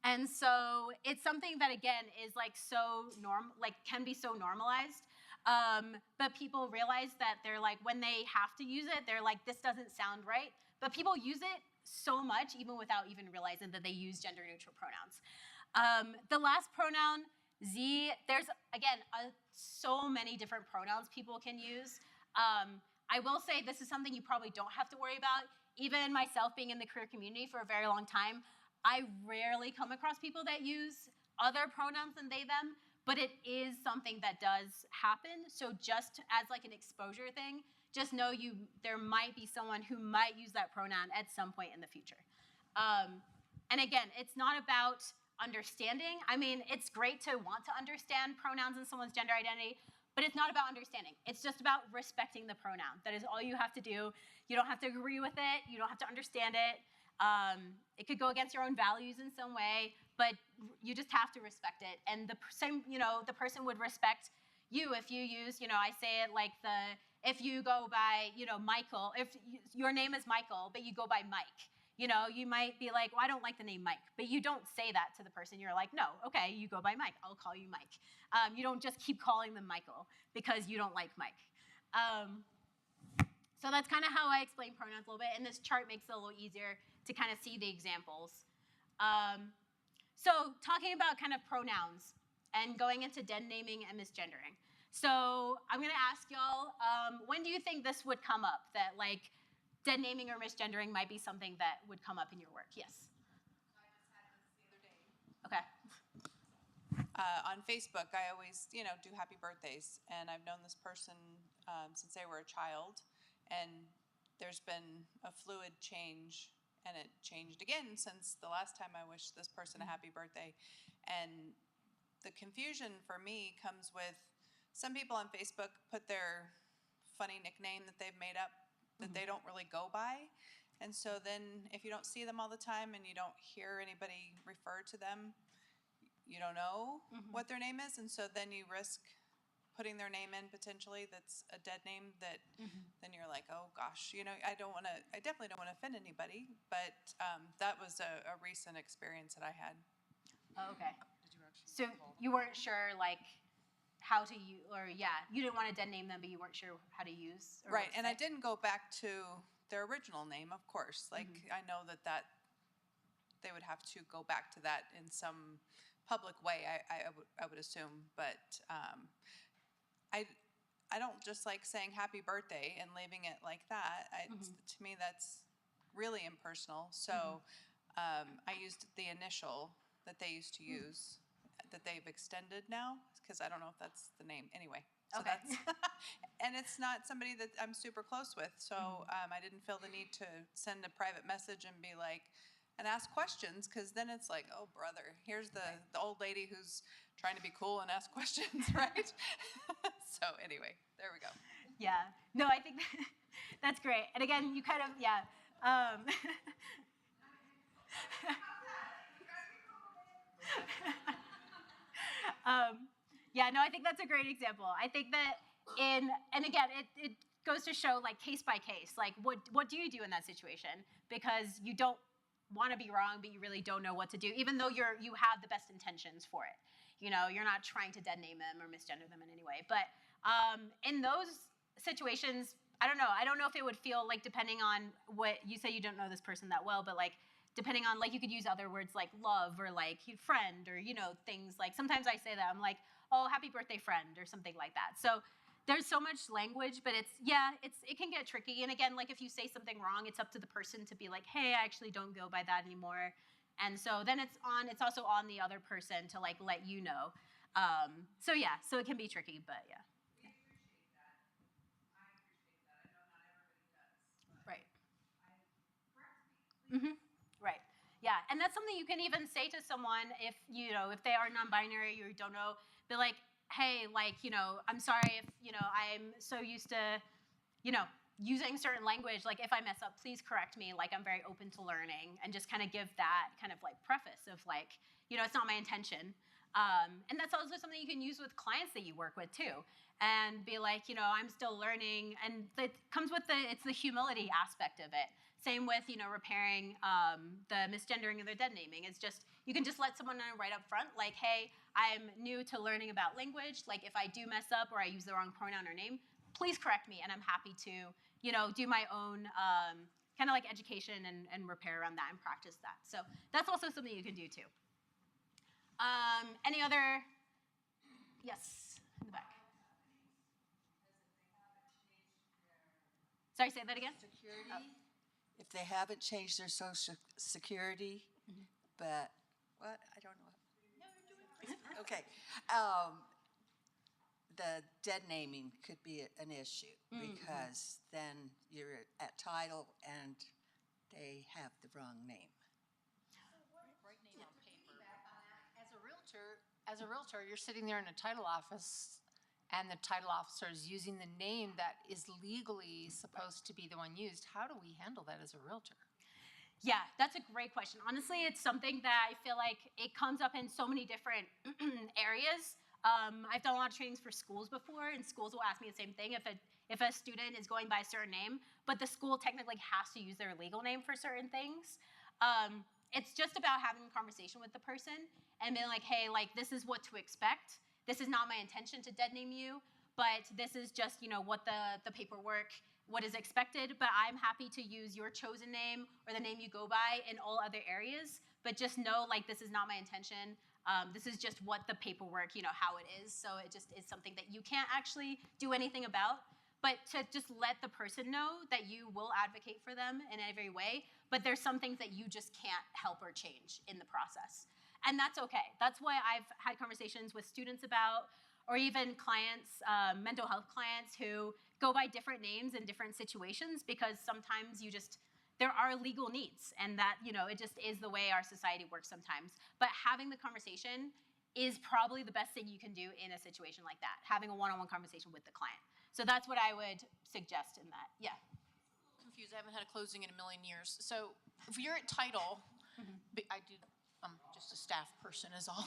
B: And so it's something that, again, is like can be so normalized. But people realize that they're like, when they have to use it, they're like, this doesn't sound right. But people use it so much, even without even realizing that they use gender neutral pronouns. The last pronoun, Z, there's, again, so many different pronouns people can use. I will say this is something you probably don't have to worry about. Even myself being in the queer community for a very long time, I rarely come across people that use other pronouns than they, them, but it is something that does happen. So just as like an exposure thing, just know there might be someone who might use that pronoun at some point in the future. And again, it's not about understanding. I mean, it's great to want to understand pronouns and someone's gender identity, but it's not about understanding. It's just about respecting the pronoun. That is all you have to do. You don't have to agree with it. You don't have to understand it. It could go against your own values in some way, but you just have to respect it. And the same, the person would respect you if you use, I say it like if you go by, Michael, if your name is Michael, but you go by Mike, you might be like, well, I don't like the name Mike, but you don't say that to the person. You're like, no, okay, you go by Mike. I'll call you Mike. You don't just keep calling them Michael because you don't like Mike. So that's kind of how I explain pronouns a little bit, and this chart makes it a little easier to kind of see the examples. So talking about kind of pronouns and going into dead naming and misgendering. So I'm gonna ask y'all, when do you think this would come up, that like dead naming or misgendering might be something that would come up in your work? Yes?
H: I just had this the other day.
B: Okay.
H: On Facebook, I always, do happy birthdays, and I've known this person since they were a child, and there's been a fluid change, and it changed again since the last time I wished this person a happy birthday. And the confusion for me comes with some people on Facebook put their funny nickname that they've made up that they don't really go by. And so then if you don't see them all the time and you don't hear anybody refer to them, you don't know what their name is. And so then you risk putting their name in potentially that's a dead name that then you're like, oh gosh, I definitely don't want to offend anybody. But that was a recent experience that I had.
B: Oh, okay. So you weren't sure like how to use, or you didn't want to dead name them, but you weren't sure how to use.
H: Right, and I didn't go back to their original name, of course. Like I know that they would have to go back to that in some public way. I would assume, but I don't just like saying happy birthday and leaving it like that. To me, that's really impersonal. So I used the initial that they used to use, that they've extended now, because I don't know if that's the name. Anyway, so
B: okay.
H: that's, and it's not somebody that I'm super close with. So I didn't feel the need to send a private message and be like, and ask questions, because then it's like, oh brother, here's the old lady who's
E: trying to be cool and ask questions, right? So anyway, there we go.
B: Yeah. No, I think that's great. And again, you kind of, yeah. Yeah, no, I think that's a great example. I think that and again, it goes to show like case by case, like what do you do in that situation? Because you don't want to be wrong, but you really don't know what to do, even though you have the best intentions for it. You know, you're not trying to dead name them or misgender them in any way. But in those situations, I don't know. I don't know if it would feel like, depending on what you say, you don't know this person that well, but like depending on, like, you could use other words like love or like friend, or, you know, things like, sometimes I say that, I'm like, oh, happy birthday friend, or something like that. So there's so much language, but it can get tricky. And again, like, if you say something wrong, it's up to the person to be like, hey, I actually don't go by that anymore. And so then it's also on the other person to like let you know. So yeah, so it can be tricky, but yeah. Right. Mm-hmm. Right. Yeah, and that's something you can even say to someone if they are non-binary or you don't know. Be like, hey, like, I'm sorry if I'm so used to using certain language. Like, if I mess up, please correct me. Like, I'm very open to learning, and just kind of give that kind of like preface of like, it's not my intention. And that's also something you can use with clients that you work with too, and be like, I'm still learning, and it comes with it's the humility aspect of it. Same with repairing the misgendering or the dead naming. It's just, you can just let someone know right up front, like, hey, I'm new to learning about language. Like, if I do mess up or I use the wrong pronoun or name, please correct me, and I'm happy to do my own kind of like education and repair around that and practice that. So that's also something you can do too. Any other? Yes, in the back. Sorry, say that again.
J: Security. If they haven't changed their social security, but what? I don't know. No, you're doing great. Okay. The dead naming could be an issue because then you're at title and they have the wrong name.
K: Right name on paper. As a realtor, you're sitting there in a title office, and the title officer is using the name that is legally supposed to be the one used. How do we handle that as a realtor?
B: Yeah, that's a great question. Honestly, it's something that I feel like it comes up in so many different areas. I've done a lot of trainings for schools before, and schools will ask me the same thing if a student is going by a certain name, but the school technically has to use their legal name for certain things. It's just about having a conversation with the person and being like, hey, like, this is what to expect. This is not my intention to dead name you, but this is just, what the paperwork, what is expected, but I'm happy to use your chosen name or the name you go by in all other areas, but just know, like, this is not my intention. This is just what the paperwork, how it is. So it just is something that you can't actually do anything about, but to just let the person know that you will advocate for them in every way, but there's some things that you just can't help or change in the process. And that's okay. That's why I've had conversations with students about, or even clients, mental health clients who go by different names in different situations, because sometimes there are legal needs, and that, it just is the way our society works sometimes. But having the conversation is probably the best thing you can do in a situation like that, having a one-on-one conversation with the client. So that's what I would suggest in that, yeah.
K: Confused, I haven't had a closing in a million years. So if you're at title, I'm just a staff person is all,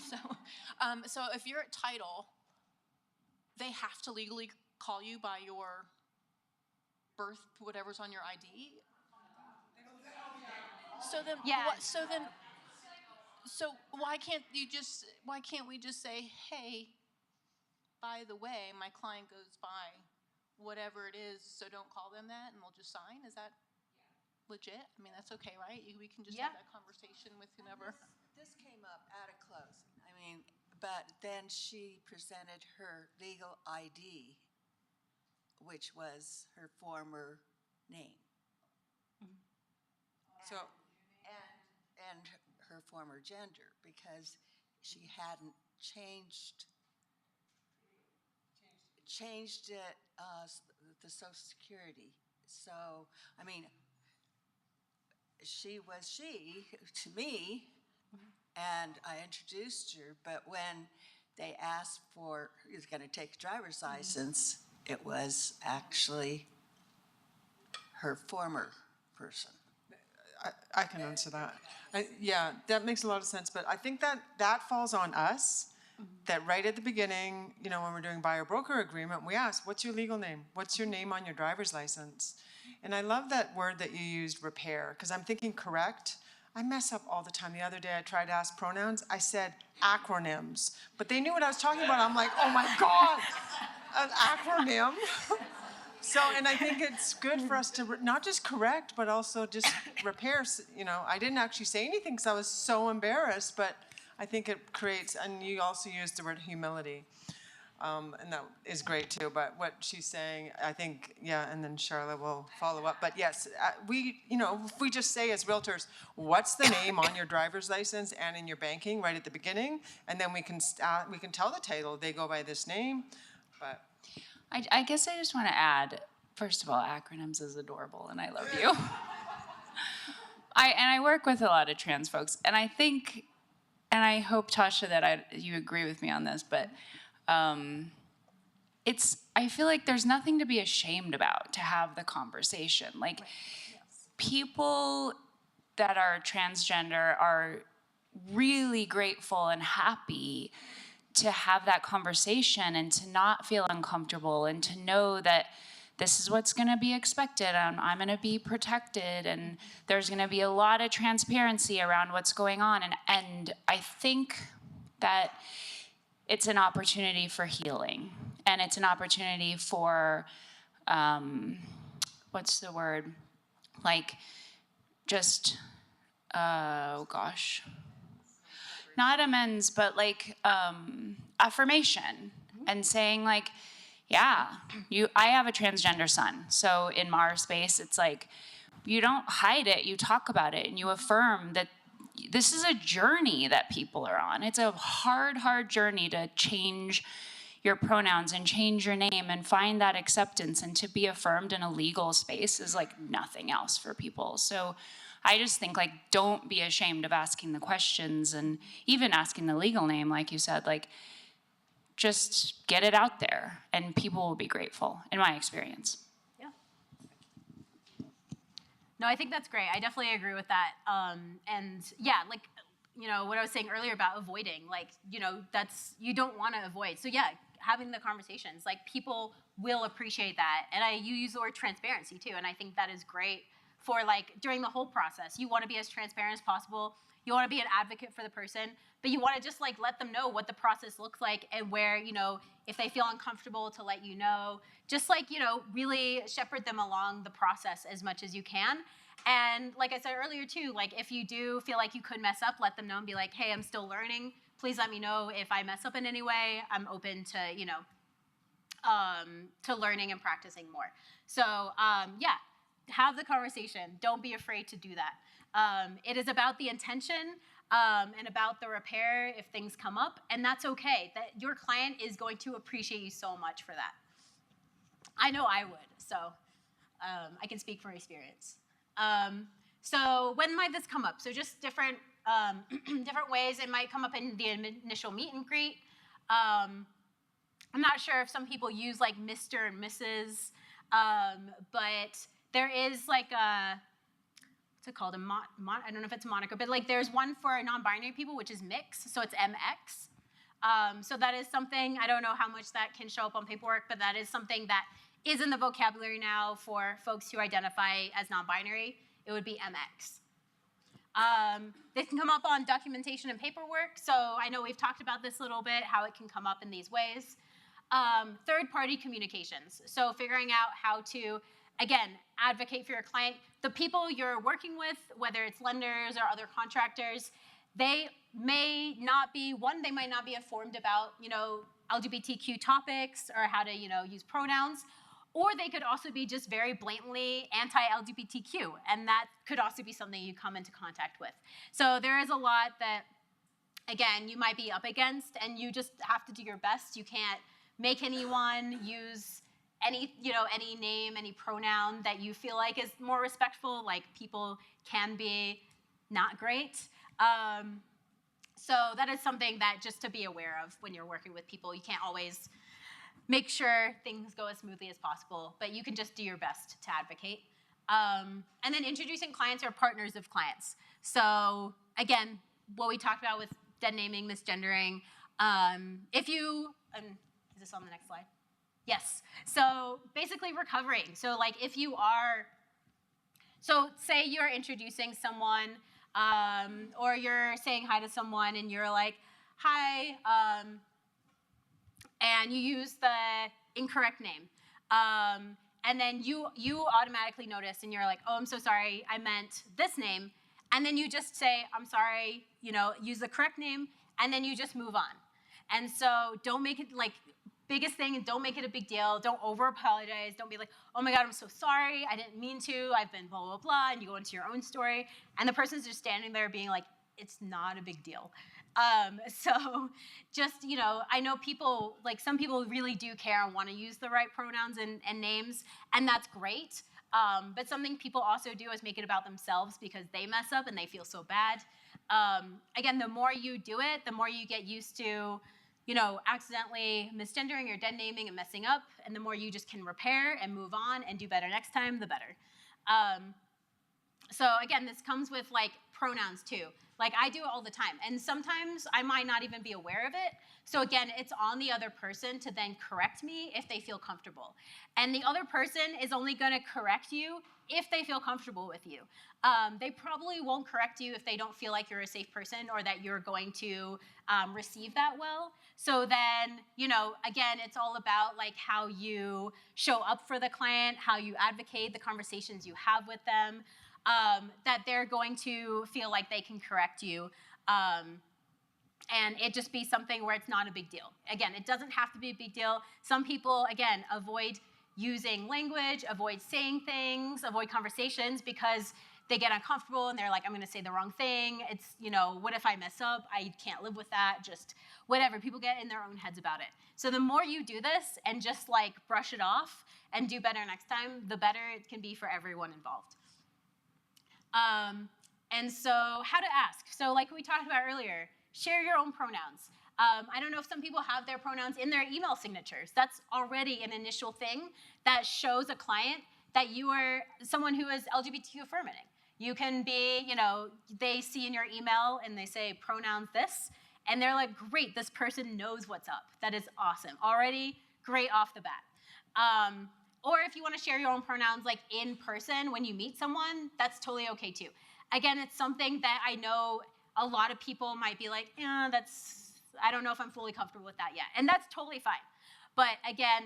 K: so if you're at title, they have to legally call you by your birth, whatever's on your ID. So then,
B: Yeah.
K: So why can't we just say, hey, by the way, my client goes by whatever it is, so don't call them that, and we'll just sign? Is that legit? I mean, that's okay, right? We can just have that conversation with whomever.
J: This came up at a closing. I mean, but then she presented her legal ID, which was her former name. So, and her former gender, because she hadn't changed it, the Social Security. So, I mean, she was she to me, and I introduced her, but when they asked for, who's going to take a driver's license, it was actually her former person.
E: I can answer that. Yeah, that makes a lot of sense, but I think that falls on us, that right at the beginning, you know, when we're doing buyer broker agreement, we ask, what's your legal name? What's your name on your driver's license? And I love that word that you used, repair, because I'm thinking correct. I mess up all the time. The other day I tried to ask pronouns. I said acronyms, but they knew what I was talking about. I'm like, oh my God, an acronym. So, and I think it's good for us to not just correct, but also just repair. You know, I didn't actually say anything because I was so embarrassed, but I think it creates, and you also used the word humility. And that is great too, but what she's saying, I think, yeah, and then Charlotte will follow up. But yes, if we just say as realtors, what's the name on your driver's license and in your banking right at the beginning, and then we can tell the title, they go by this name, but.
G: I guess I just want to add, first of all, acronyms is adorable, and I love you. I work with a lot of trans folks, and I think, and I hope, Tasha, that you agree with me on this, but I feel like there's nothing to be ashamed about to have the conversation. Like, people that are transgender are really grateful and happy to have that conversation and to not feel uncomfortable and to know that this is what's going to be expected and I'm going to be protected and there's going to be a lot of transparency around what's going on. And I think that it's an opportunity for healing, and it's an opportunity for, what's the word? Like, just, not amends, but like affirmation, and saying like, yeah, I have a transgender son. So in our space, it's like, you don't hide it, you talk about it, and you affirm that this is a journey that people are on. It's a hard, hard journey to change your pronouns and change your name and find that acceptance, and to be affirmed in a legal space is like nothing else for people. So I just think, like, don't be ashamed of asking the questions, and even asking the legal name, like you said, like, just get it out there and people will be grateful, in my experience.
B: Yeah. No, I think that's great. I definitely agree with that. And yeah, like, you know, what I was saying earlier about avoiding, like, you know, you don't want to avoid. So yeah, having the conversations, like, people will appreciate that. And you use the word transparency too, and I think that is great. For like during the whole process, you want to be as transparent as possible. You want to be an advocate for the person, but you want to just like let them know what the process looks like, and where, you know, if they feel uncomfortable, to let you know. Just like, you know, really shepherd them along the process as much as you can. And like I said earlier too, like, if you do feel like you could mess up, let them know and be like, hey, I'm still learning. Please let me know if I mess up in any way. I'm open to, you know, to learning and practicing more. So yeah. Have the conversation. Don't be afraid to do that. It is about the intention and about the repair if things come up, and that's okay. That your client is going to appreciate you so much for that. I know I would, so I can speak from experience. So when might this come up? So just different different ways. It might come up in the initial meet and greet. I'm not sure if some people use like Mr. and Mrs., but there is like what's it called? I don't know if it's a moniker, but like there's one for non-binary people, which is mix, so it's MX. So that is something, I don't know how much that can show up on paperwork, but that is something that is in the vocabulary now for folks who identify as non-binary. It would be MX. They can come up on documentation and paperwork, so I know we've talked about this a little bit, how it can come up in these ways. Third-party communications, so figuring out how to, again, advocate for your client. The people you're working with, whether it's lenders or other contractors, they may not be, they might not be informed about, you know, LGBTQ topics or how to, you know, use pronouns, or they could also be just very blatantly anti-LGBTQ, and that could also be something you come into contact with. So there is a lot that, again, you might be up against, and you just have to do your best. You can't make anyone use any name, any pronoun that you feel like is more respectful. Like, people can be not great. So that is something that just to be aware of when you're working with people. You can't always make sure things go as smoothly as possible, but you can just do your best to advocate. And then introducing clients or partners of clients. So again, what we talked about with dead naming, misgendering. If you, is this on the next slide? Yes. So basically recovering. So like if you are, so say you're introducing someone or you're saying hi to someone and you're like, hi, and you use the incorrect name. And then you automatically notice and you're like, oh, I'm so sorry, I meant this name. And then you just say, I'm sorry, use the correct name, and then you just move on. And so don't make it like, biggest thing, don't make it a big deal. Don't over apologize. Don't be like, oh my God, I'm so sorry. I didn't mean to. I've been blah, blah, blah. And you go into your own story. And the person's just standing there being like, it's not a big deal. So just, I know people, like some people really do care and want to use the right pronouns and names, and that's great. But something people also do is make it about themselves because they mess up and they feel so bad. Again, the more you do it, the more you get used to, accidentally misgendering or dead naming and messing up, and the more you just can repair and move on and do better next time, the better. So again, this comes with like pronouns too. Like I do it all the time, and sometimes I might not even be aware of it. So again, it's on the other person to then correct me if they feel comfortable. And the other person is only gonna correct you if they feel comfortable with you. They probably won't correct you if they don't feel like you're a safe person or that you're going to receive that well. So then, again, it's all about like how you show up for the client, how you advocate, the conversations you have with them, that they're going to feel like they can correct you. And it just be something where it's not a big deal. Again, it doesn't have to be a big deal. Some people, again, avoid using language, avoid saying things, avoid conversations because they get uncomfortable and they're like, I'm gonna say the wrong thing. It's, what if I mess up? I can't live with that, just whatever. People get in their own heads about it. So the more you do this and just like brush it off and do better next time, the better it can be for everyone involved. And so how to ask. So like we talked about earlier, share your own pronouns. I don't know if some people have their pronouns in their email signatures. That's already an initial thing that shows a client that you are someone who is LGBTQ affirming. You can be, they see in your email and they say pronouns this, and they're like, great, this person knows what's up. That is awesome. Already great off the bat. Or if you want to share your own pronouns like in person when you meet someone, that's totally okay too. Again, it's something that I know a lot of people might be like, I don't know if I'm fully comfortable with that yet. And that's totally fine. But again,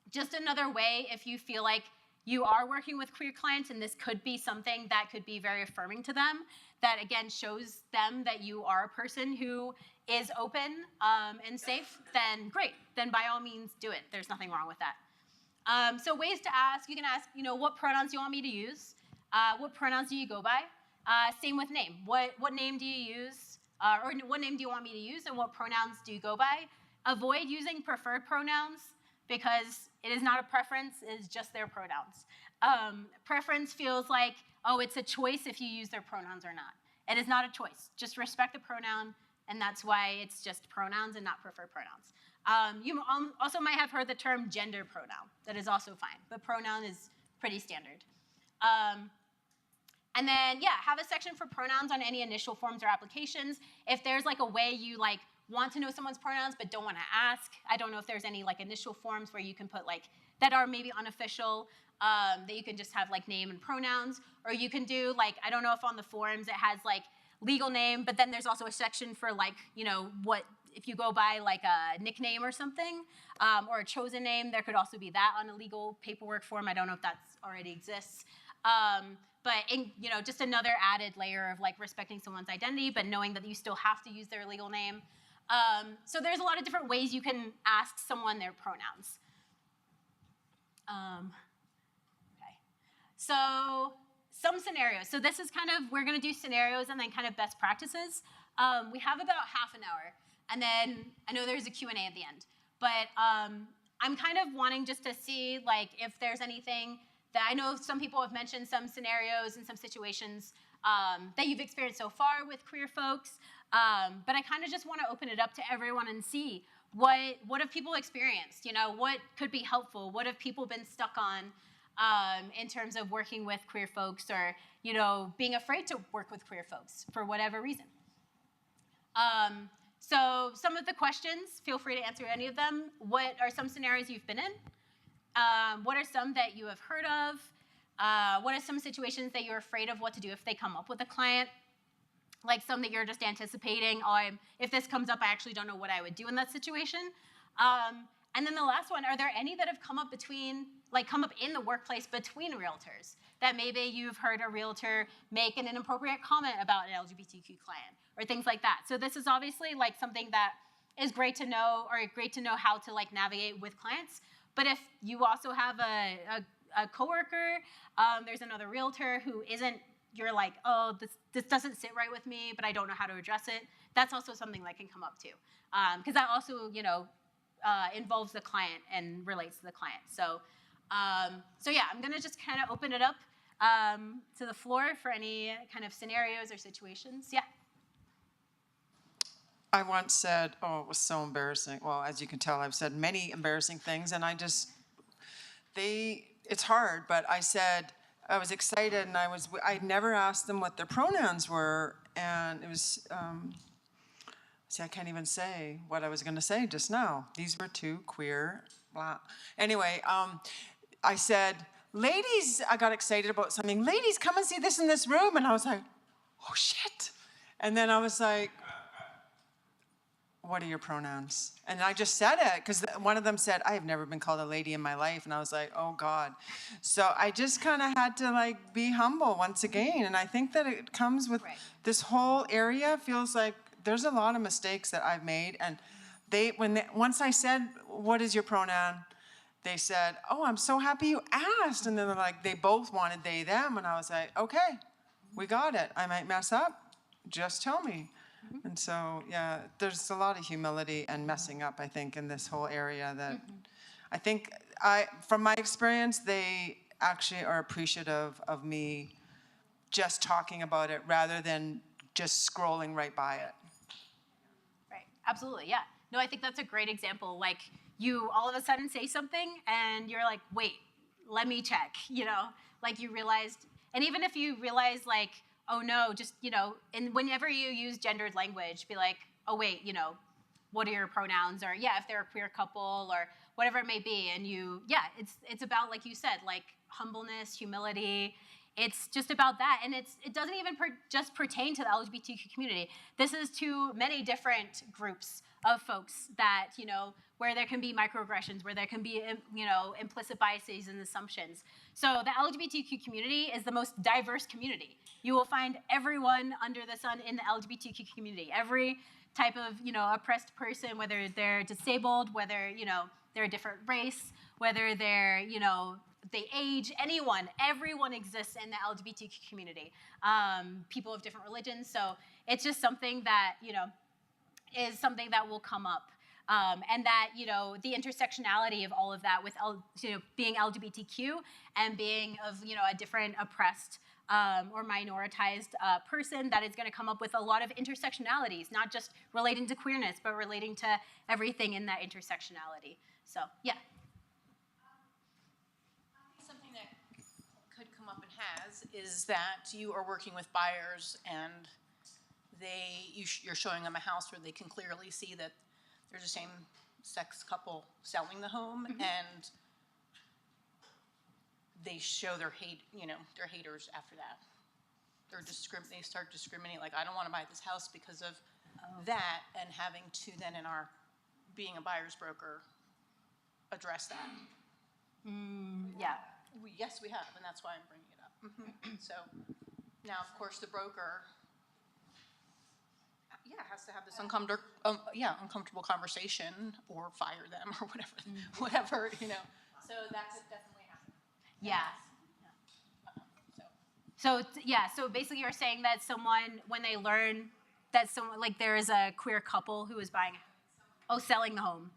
B: just another way if you feel like you are working with queer clients and this could be something that could be very affirming to them, that again shows them that you are a person who is open and safe, then great. Then by all means do it. There's nothing wrong with that. So ways to ask, you can ask, what pronouns do you want me to use? What pronouns do you go by? Same with name. What name do you use? Or what name do you want me to use and what pronouns do you go by? Avoid using preferred pronouns because it is not a preference, it is just their pronouns. Preference feels like, oh, it's a choice if you use their pronouns or not. It is not a choice. Just respect the pronoun, and that's why it's just pronouns and not preferred pronouns. You also might have heard the term gender pronoun. That is also fine, but pronoun is pretty standard. And then, have a section for pronouns on any initial forms or applications. If there's like a way you like want to know someone's pronouns but don't want to ask, I don't know if there's any like initial forms where you can put like, that are maybe unofficial, that you can just have like name and pronouns. Or you can do like, I don't know if on the forms it has like legal name, but then there's also a section for like, what, if you go by like a nickname or something, or a chosen name, there could also be that on a legal paperwork form. I don't know if that already exists. But just another added layer of like respecting someone's identity, but knowing that you still have to use their legal name. So there's a lot of different ways you can ask someone their pronouns. Okay. So some scenarios. So this is kind of, we're gonna do scenarios and then kind of best practices. We have about half an hour, and then I know there's a Q&A at the end. But I'm kind of wanting just to see like if there's anything that I know some people have mentioned some scenarios and some situations that you've experienced so far with queer folks. But I kind of just want to open it up to everyone and see what have people experienced? You know, what could be helpful? What have people been stuck on in terms of working with queer folks, or, you know, being afraid to work with queer folks for whatever reason? So some of the questions, feel free to answer any of them. What are some scenarios you've been in? What are some that you have heard of? What are some situations that you're afraid of what to do if they come up with a client? Like some that you're just anticipating, if this comes up, I actually don't know what I would do in that situation. And then the last one, are there any that have come up in the workplace between realtors? That maybe you've heard a realtor make an inappropriate comment about an LGBTQ client, or things like that. So this is obviously like something that is great to know, or great to know how to like navigate with clients. But if you also have a coworker, there's another realtor who isn't, you're like, oh, this doesn't sit right with me, but I don't know how to address it. That's also something that can come up too, because that also, you know, involves the client and relates to the client. So yeah, I'm gonna just kind of open it up to the floor for any kind of scenarios or situations. Yeah.
E: I once said, oh, it was so embarrassing. Well, as you can tell, I've said many embarrassing things, and it's hard, but I said, I was excited, and I'd never asked them what their pronouns were, and it was, see, I can't even say what I was gonna say just now. These were two queer, blah. Anyway, I said, ladies, I got excited about something. Ladies, come and see this in this room. And I was like, oh shit. And then I was like, what are your pronouns? And I just said it because one of them said, I have never been called a lady in my life. And I was like, oh God. So I just kind of had to like be humble once again. And I think that it comes with this whole area feels like there's a lot of mistakes that I've made. And once I said, what is your pronoun? They said, oh, I'm so happy you asked. And then they're like, they both wanted they, them. And I was like, okay, we got it. I might mess up. Just tell me. And so, yeah, there's a lot of humility and messing up, I think, in this whole area that I think from my experience, they actually are appreciative of me just talking about it rather than just scrolling right by it.
B: Right, absolutely, yeah. No, I think that's a great example. Like, you all of a sudden say something and you're like, wait, let me check, you know? Like you realized, and even if you realize like, oh no, just, you know, and whenever you use gendered language, be like, oh wait, you know, what are your pronouns? Or yeah, if they're a queer couple or whatever it may be. And it's about, like you said, like humbleness, humility. It's just about that. And it doesn't even just pertain to the LGBTQ community. This is to many different groups of folks that, you know, where there can be microaggressions, where there can be, you know, implicit biases and assumptions. So the LGBTQ community is the most diverse community. You will find everyone under the sun in the LGBTQ community. Every type of, you know, oppressed person, whether they're disabled, whether, you know, they're a different race, whether they're, you know, they age, everyone exists in the LGBTQ community. People of different religions. So it's just something that, you know, is something that will come up. And that, you know, the intersectionality of all of that with, you know, being LGBTQ and being of, you know, a different oppressed or minoritized person, that is going to come up with a lot of intersectionalities, not just relating to queerness, but relating to everything in that intersectionality. So, yeah.
K: Something that could come up and has is that you are working with buyers and you're showing them a house where they can clearly see that there's a same-sex couple selling the home, and they show their hate, you know, they're haters after that. They start discriminating, like, I don't want to buy this house because of that, and having to then, being a buyer's broker, address that.
B: Yeah.
K: Yes, we have, and that's why I'm bringing it up. So now, of course, the broker, has to have this uncomfortable conversation, or fire them, or whatever, you know. So that could definitely happen.
B: Yeah. So basically you're saying that someone, when they learn that someone, like there is a queer couple who is selling the home.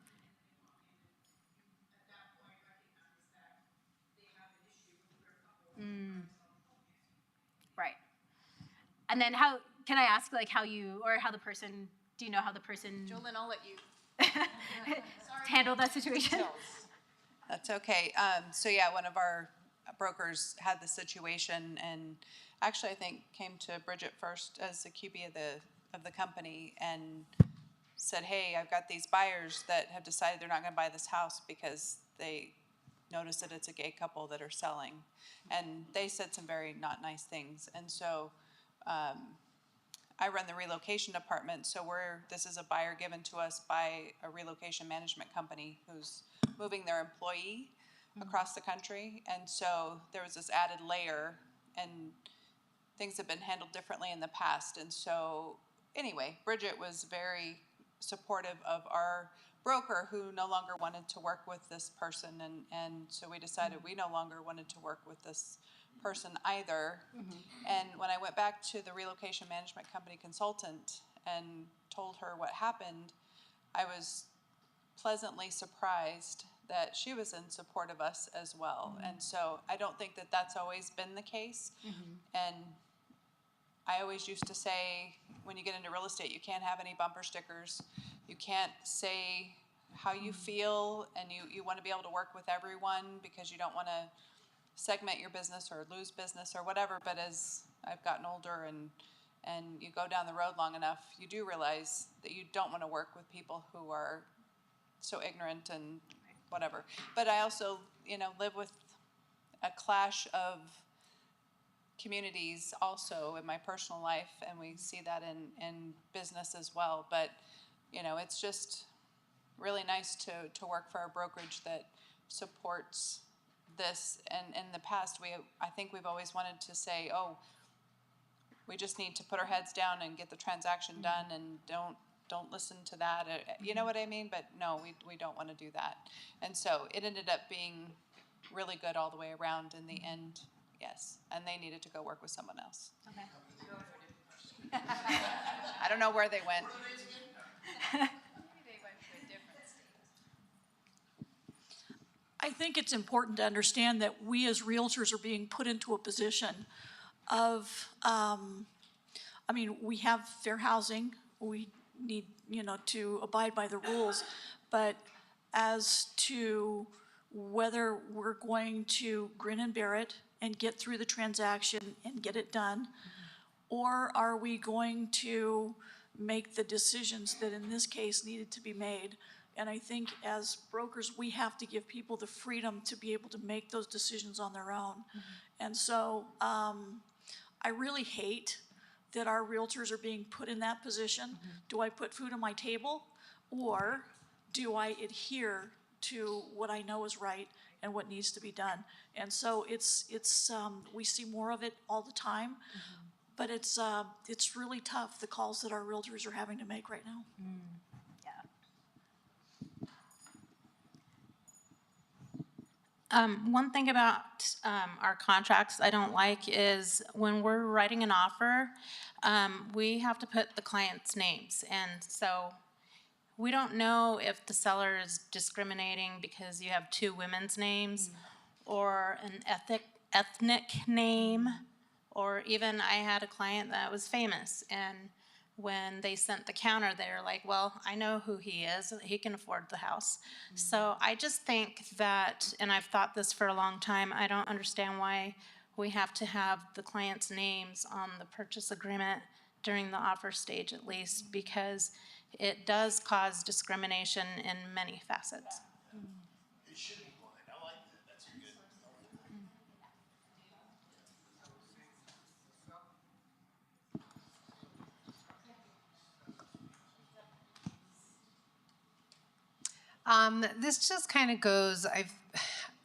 B: Right. And then can I ask like how you, or how the person, do you know how the person
K: Jolyn, I'll let you.
B: handled that situation?
L: That's okay. So yeah, one of our brokers had the situation, and actually I think came to Bridget first as the QB of the company, and said, "Hey, I've got these buyers that have decided they're not going to buy this house because they notice that it's a gay couple that are selling," and they said some very not nice things, and so. I run the relocation department, so this is a buyer given to us by a relocation management company who's moving their employee across the country. And so there was this added layer, and things have been handled differently in the past. And so anyway, Bridget was very supportive of our broker who no longer wanted to work with this person. And so we decided we no longer wanted to work with this person either. And when I went back to the relocation management company consultant and told her what happened, I was pleasantly surprised that she was in support of us as well. And so I don't think that that's always been the case. And I always used to say, when you get into real estate, you can't have any bumper stickers. You can't say how you feel, and you want to be able to work with everyone because you don't want to segment your business or lose business or whatever. But as I've gotten older and you go down the road long enough, you do realize that you don't want to work with people who are so ignorant and whatever. But I also, live with a clash of communities also in my personal life, and we see that in business as well. But, it's just really nice to work for a brokerage that supports this. And in the past, I think we've always wanted to say, oh, we just need to put our heads down and get the transaction done, and don't listen to that. You know what I mean? But no, we don't want to do that. And so it ended up being really good all the way around in the end. Yes, and they needed to go work with someone else.
B: Okay.
L: I don't know where they went.
A: I think it's important to understand that we as realtors are being put into a position of, we have fair housing. We need, to abide by the rules. But as to whether we're going to grin and bear it and get through the transaction and get it done, or are we going to make the decisions that in this case needed to be made? And I think as brokers, we have to give people the freedom to be able to make those decisions on their own. And so I really hate that our realtors are being put in that position. Do I put food on my table, or do I adhere to what I know is right and what needs to be done? And so it's we see more of it all the time, but it's really tough, the calls that our realtors are having to make right now.
M: One thing about our contracts I don't like is when we're writing an offer, we have to put the client's names. And so we don't know if the seller is discriminating because you have two women's names or an ethnic name, or even I had a client that was famous, and when they sent the counter, they're like, well, I know who he is. He can afford the house. So I just think that, and I've thought this for a long time, I don't understand why we have to have the client's names on the purchase agreement during the offer stage at least, because it does cause discrimination in many facets.
F: It should be blind. I like that. That's good.
N: This just kind of goes, I've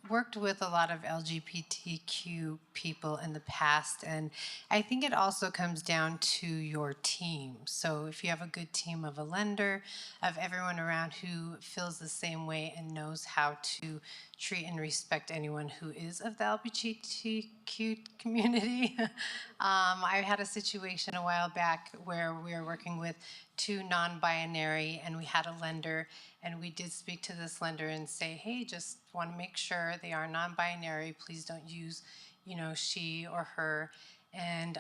N: worked with a lot of LGBTQ people in the past, and I think it also comes down to your team. So if you have a good team of a lender, of everyone around who feels the same way and knows how to treat and respect anyone who is of the LGBTQ community. I had a situation a while back where we were working with two non-binary, and we had a lender, and we did speak to this lender and say, hey, just want to make sure they are non-binary. Please don't use, she or her. And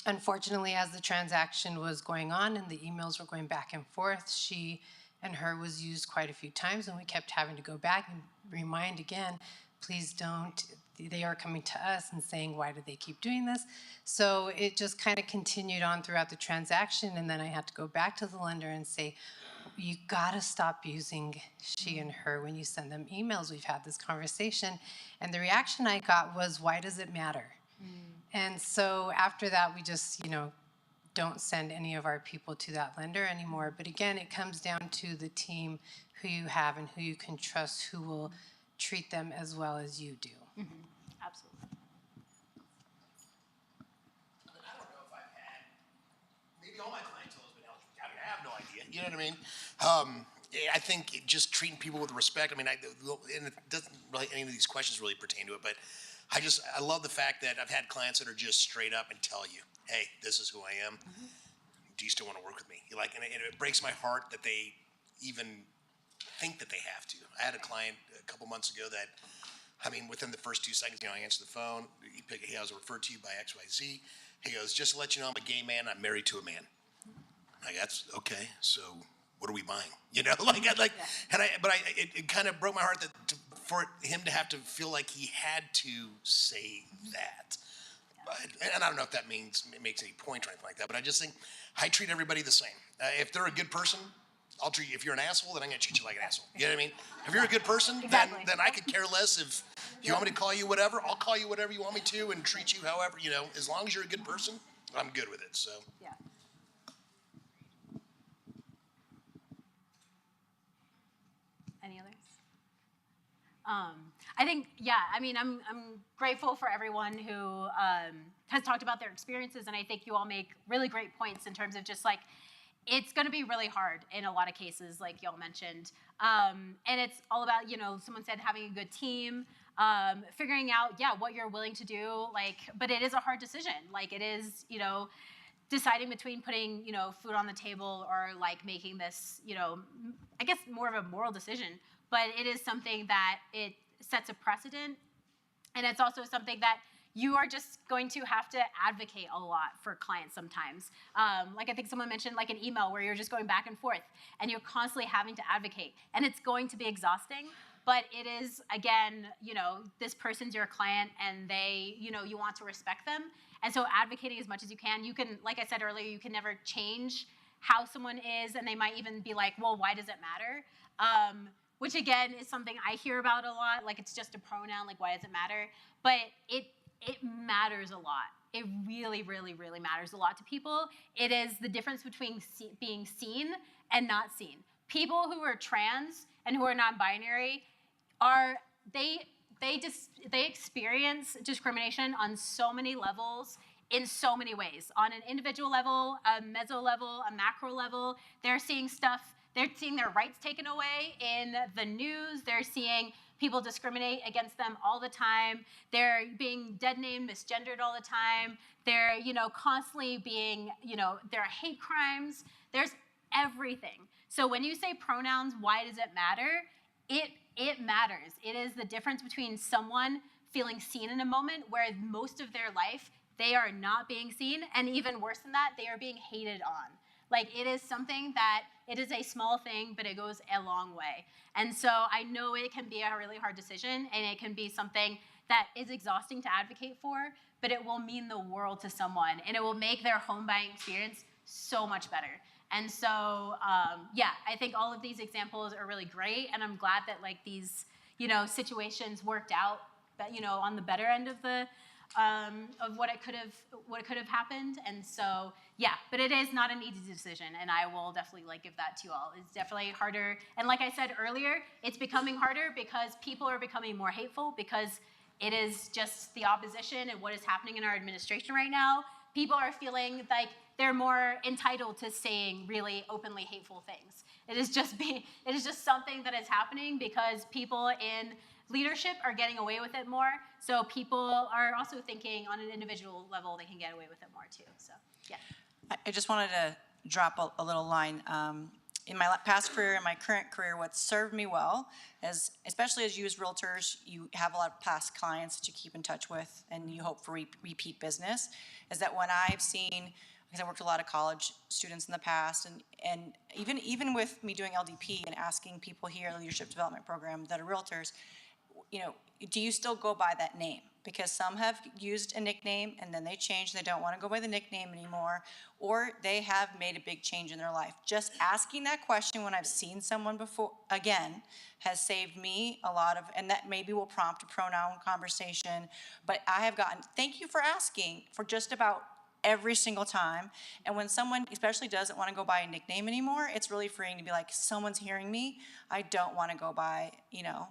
N: Unfortunately, as the transaction was going on and the emails were going back and forth, she and her was used quite a few times, and we kept having to go back and remind again, please don't. They are coming to us and saying, why do they keep doing this? So it just kind of continued on throughout the transaction, and then I had to go back to the lender and say, you gotta stop using she and her when you send them emails. We've had this conversation. And the reaction I got was, why does it matter? And so after that, we just, don't send any of our people to that lender anymore. But again, it comes down to the team who you have and who you can trust, who will treat them as well as you do.
B: Absolutely.
F: I don't know if I've had, maybe all my clientele has been eligible. I have no idea. You know what I mean? I think just treating people with respect. I mean, and it doesn't really, any of these questions really pertain to it, but I love the fact that I've had clients that are just straight up and tell you, hey, this is who I am. Do you still want to work with me? And it breaks my heart that they even think that they have to. I had a client a couple months ago that, within the first 2 seconds, I answered the phone. I was referred to you by XYZ. He goes, just to let you know, I'm a gay man. I'm married to a man. That's okay. So what are we buying? It kind of broke my heart that for him to have to feel like he had to say that. And I don't know if that makes any point or anything like that, but I just think I treat everybody the same. If they're a good person, I'll treat you. If you're an asshole, then I'm going to treat you like an asshole. You know what I mean? If you're a good person,
B: Exactly.
F: then I could care less. If you want me to call you whatever, I'll call you whatever you want me to and treat you however, as long as you're a good person, I'm good with it. So.
B: Yeah. Any others? I think, I'm grateful for everyone who has talked about their experiences, and I think you all make really great points in terms of just it's going to be really hard in a lot of cases, like y'all mentioned. And it's all about, someone said having a good team, figuring out, what you're willing to do, but it is a hard decision. It is, deciding between putting, food on the table or making this, I guess more of a moral decision. But it is something that it sets a precedent. And it's also something that you are just going to have to advocate a lot for clients sometimes. I think someone mentioned an email where you're just going back and forth and you're constantly having to advocate. And it's going to be exhausting, but it is, again, this person's your client and they, you want to respect them. And so advocating as much as you can, like I said earlier, you can never change how someone is, and they might even be like, well, why does it matter? Which again is something I hear about a lot, it's just a pronoun, why does it matter? But it matters a lot. It really, really, really matters a lot to people. It is the difference between being seen and not seen. People who are trans and who are non-binary they experience discrimination on so many levels, in so many ways. On an individual level, a meso level, a macro level, they're seeing their rights taken away in the news. They're seeing people discriminate against them all the time. They're being dead named, misgendered all the time. They're, constantly being, there are hate crimes. There's everything. So when you say pronouns, why does it matter? It matters. It is the difference between someone feeling seen in a moment where most of their life they are not being seen, and even worse than that, they are being hated on. It is something that, it is a small thing, but it goes a long way. And so I know it can be a really hard decision, and it can be something that is exhausting to advocate for, but it will mean the world to someone, and it will make their home buying experience so much better. And so, I think all of these examples are really great, and I'm glad that these, situations worked out, on the better end of of what could have happened. And so, but it is not an easy decision, and I will definitely give that to you all. It's definitely harder, and like I said earlier, it's becoming harder because people are becoming more hateful, because it is just the opposition and what is happening in our administration right now. People are feeling like they're more entitled to saying really openly hateful things. It is just something that is happening because people in leadership are getting away with it more. So people are also thinking on an individual level they can get away with it more too. So, yeah.
O: I just wanted to drop a little line. in my past career and my current career, what's served me well is, especially as used realtors, you have a lot of past clients that you keep in touch with and you hope for repeat business, is that when I've seen, because I worked with a lot of college students in the past, and even with me doing LDP and asking people here, the leadership development program, that are realtors, you know, do you still go by that name? Because some have used a nickname and then they change, they don't want to go by the nickname anymore, or they have made a big change in their life. Just asking that question when I've seen someone before, again, has saved me a lot of, and that maybe will prompt a pronoun conversation, but I have gotten, thank you for asking, for just about every single time. And when someone especially doesn't want to go by a nickname anymore, it's really freeing to be like, someone's hearing me, I don't want to go by, you know,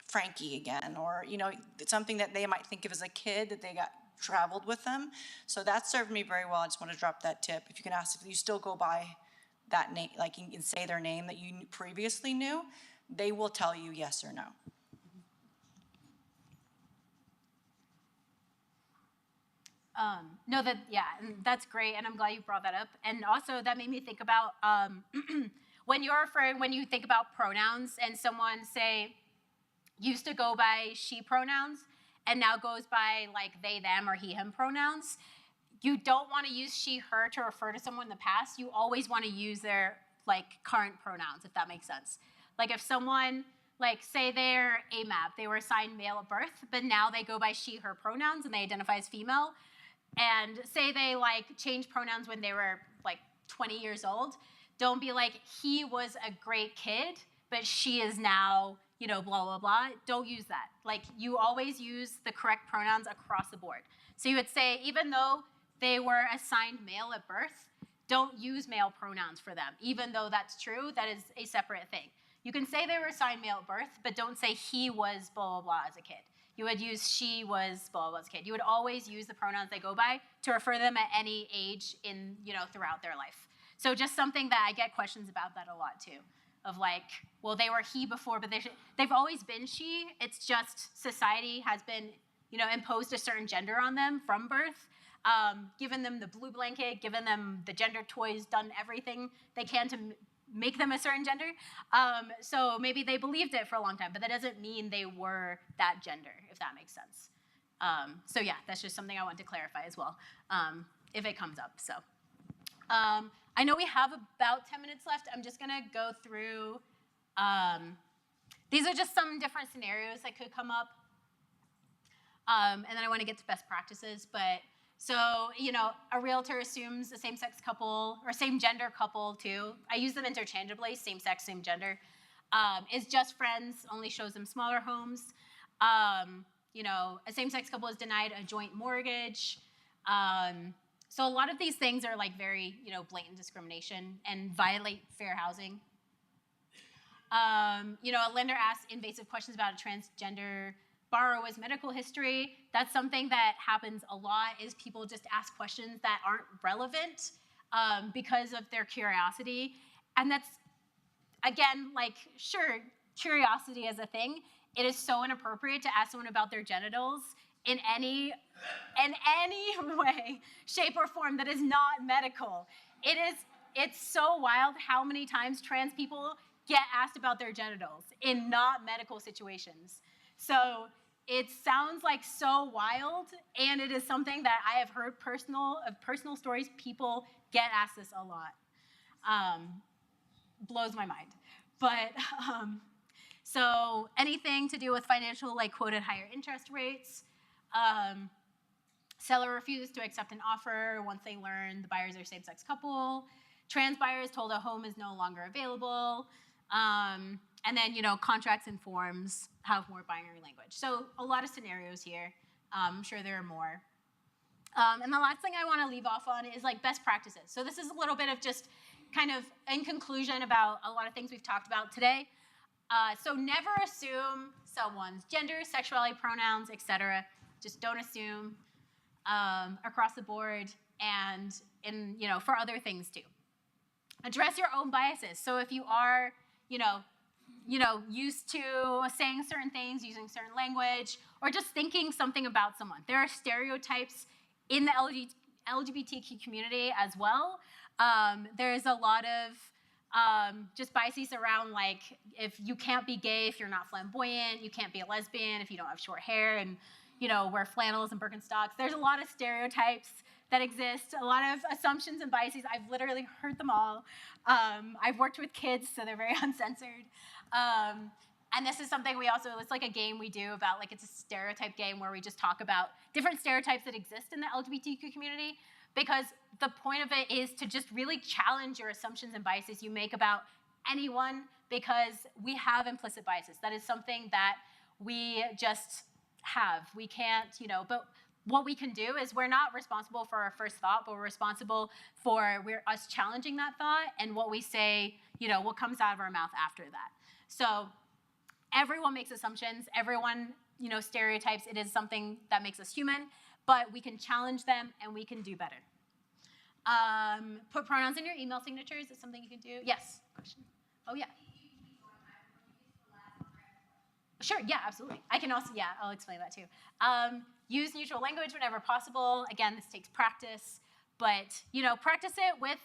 O: Frankie again, or, you know, something that they might think of as a kid that they got traveled with them. So that served me very well. I just want to drop that tip. If you can ask if you still go by that name, like you can say their name that you previously knew, they will tell you yes or no.
B: No, and that's great, and I'm glad you brought that up. And also, that made me think about when you think about pronouns, and someone say used to go by she pronouns, and now goes by like they, them, or he, him pronouns. You don't want to use she, her to refer to someone in the past. You always want to use their like current pronouns, if that makes sense. Like if someone, like say they're AMAB, they were assigned male at birth, but now they go by she, her pronouns, and they identify as female. And say they like changed pronouns when they were like 20 years old. Don't be like, he was a great kid, but she is now, you know, blah, blah, blah. Don't use that. Like you always use the correct pronouns across the board. So you would say, even though they were assigned male at birth, don't use male pronouns for them. Even though that's true, that is a separate thing. You can say they were assigned male at birth, but don't say he was blah, blah, blah as a kid. You would use she was blah, blah, blah as a kid. You would always use the pronouns they go by to refer to them at any age in, you know, throughout their life. So just something that I get questions about that a lot too. Of like, well, they were he before, but they've always been she. It's just society has been, you know, imposed a certain gender on them from birth, given them the blue blanket, given them the gender toys, done everything they can to make them a certain gender. So maybe they believed it for a long time, but that doesn't mean they were that gender, if that makes sense. So yeah, that's just something I want to clarify as well, if it comes up. So I know we have about 10 minutes left. I'm just gonna go through, these are just some different scenarios that could come up. And then I wanna get to best practices, but so, you know, a realtor assumes a same-sex couple, or same-gender couple too. I use them interchangeably, same-sex, same-gender. Is just friends, only shows them smaller homes. You know, a same-sex couple is denied a joint mortgage. So a lot of these things are like very, you know, blatant discrimination and violate fair housing. You know, a lender asks invasive questions about a transgender borrower's medical history. That's something that happens a lot, is people just ask questions that aren't relevant because of their curiosity. And that's, again, like, sure, curiosity is a thing. It is so inappropriate to ask someone about their genitals in any way, shape, or form that is not medical. It's so wild how many times trans people get asked about their genitals in not medical situations. So it sounds like so wild, and it is something that I have heard personal stories. People get asked this a lot. Blows my mind. But so anything to do with financial, like quoted higher interest rates. Seller refused to accept an offer once they learned the buyers are same-sex couple. Trans buyers told a home is no longer available. And then, you know, contracts and forms have more binary language. So a lot of scenarios here. I'm sure there are more. And the last thing I want to leave off on is like best practices. So this is a little bit of just kind of in conclusion about a lot of things we've talked about today. So never assume someone's gender, sexuality, pronouns, etc. Just don't assume across the board, and in, you know, for other things too. Address your own biases. So if you are, you know, used to saying certain things, using certain language, or just thinking something about someone. There are stereotypes in the LGBTQ community as well. There's a lot of just biases around like if you can't be gay if you're not flamboyant, you can't be a lesbian if you don't have short hair and wear flannels and Birkenstocks. There's a lot of stereotypes that exist, a lot of assumptions and biases. I've literally heard them all. I've worked with kids, so they're very uncensored. And this is something it's like a game we do about, like, it's a stereotype game where we just talk about different stereotypes that exist in the LGBTQ community, because the point of it is to just really challenge your assumptions and biases you make about anyone, because we have implicit biases. That is something that we just have. We can't, but what we can do is we're not responsible for our first thought, but we're responsible for us challenging that thought and what we say, what comes out of our mouth after that. So everyone makes assumptions, everyone, stereotypes. It is something that makes us human, but we can challenge them and we can do better. Put pronouns in your email signatures. Is something you can do? Yes. Question. Oh, yeah. Sure, yeah, absolutely. I can also, I'll explain that too. Use neutral language whenever possible. Again, this takes practice, but, practice it with,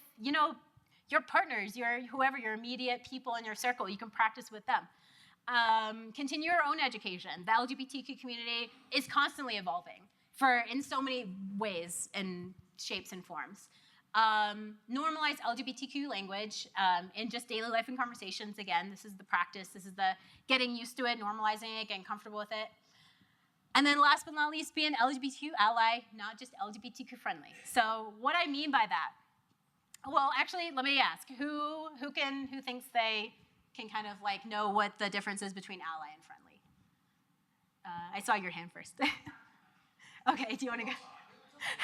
B: your partners, whoever, your immediate people in your circle. You can practice with them. Continue your own education. The LGBTQ community is constantly evolving in so many ways and shapes and forms. Normalize LGBTQ language in just daily life and conversations. Again, this is the practice. This is the getting used to it, normalizing it, getting comfortable with it. And then last but not least, be an LGBTQ ally, not just LGBTQ friendly. So what I mean by that, well, actually, let me ask, who thinks they can kind of like know what the difference is between ally and friendly? I saw your hand first. Okay, do you want to go?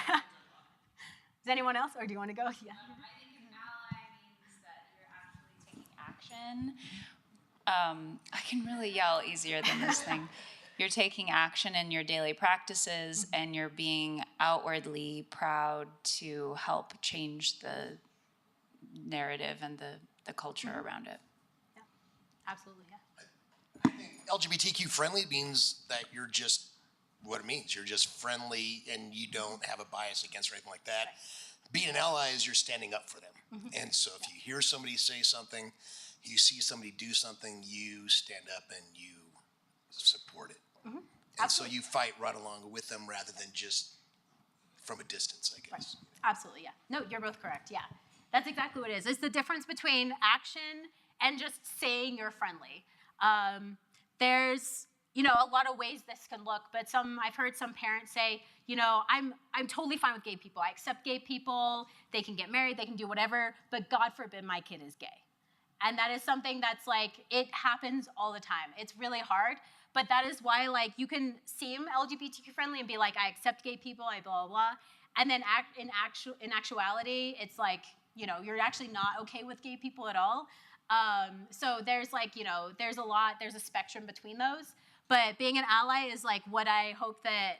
B: Does anyone else, or do you want to go? Yeah.
G: I think an ally means that you're actually taking action. I can really yell easier than this thing. You're taking action in your daily practices, and you're being outwardly proud to help change the narrative and the culture around it.
B: Yeah, absolutely, yeah.
F: I think LGBTQ friendly means that you're just what it means. You're just friendly and you don't have a bias against or anything like that. Right. Being an ally is you're standing up for them. Mm-hmm. And so if you hear somebody say something, you see somebody do something, you stand up and you support it. Mm-hmm. And
B: Absolutely.
F: so you fight right along with them rather than just from a distance, I guess.
B: Right. Absolutely, yeah. No, you're both correct, yeah. That's exactly what it is. It's the difference between action and just saying you're friendly. There's a lot of ways this can look, but I've heard some parents say, I'm totally fine with gay people. I accept gay people. They can get married. They can do whatever, but God forbid my kid is gay. And that is something that's like, it happens all the time. It's really hard, but that is why you can seem LGBTQ friendly and be like, I accept gay people, I blah, blah, blah. And then in actuality, it's like, you're actually not okay with gay people at all. So there's there's a spectrum between those. But being an ally is what I hope that,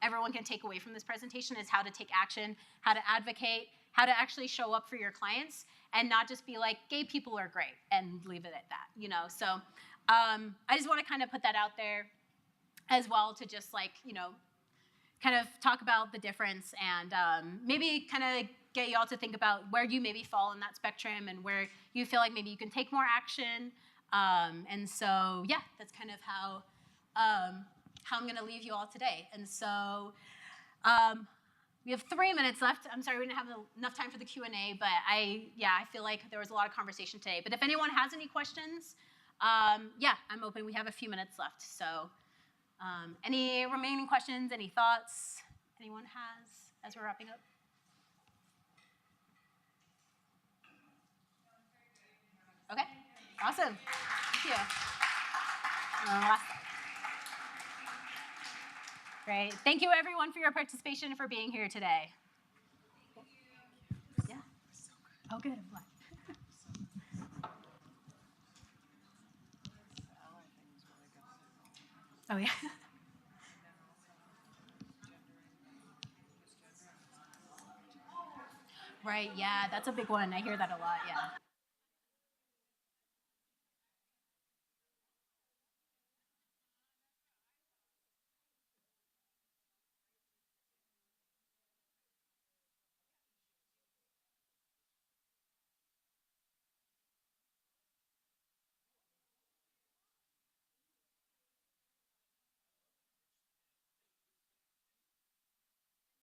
B: everyone can take away from this presentation is how to take action, how to advocate, how to actually show up for your clients and not just be like, gay people are great and leave it at that, So I just want to kind of put that out there as well to just kind of talk about the difference and maybe kind of get y'all to think about where you maybe fall in that spectrum and where you feel like maybe you can take more action. And so, yeah, that's kind of how I'm going to leave you all today. And so we have 3 minutes left. I'm sorry we didn't have enough time for the Q&A, but I feel like there was a lot of conversation today. But if anyone has any questions, I'm open. We have a few minutes left. So any remaining questions, any thoughts anyone has as we're wrapping up? Okay. Awesome. Thank you. Great. Thank you, everyone, for your participation and for being here today. Yeah. Oh, good. I'm glad. Oh, yeah. Right. Yeah, that's a big one. I hear that a lot. Yeah.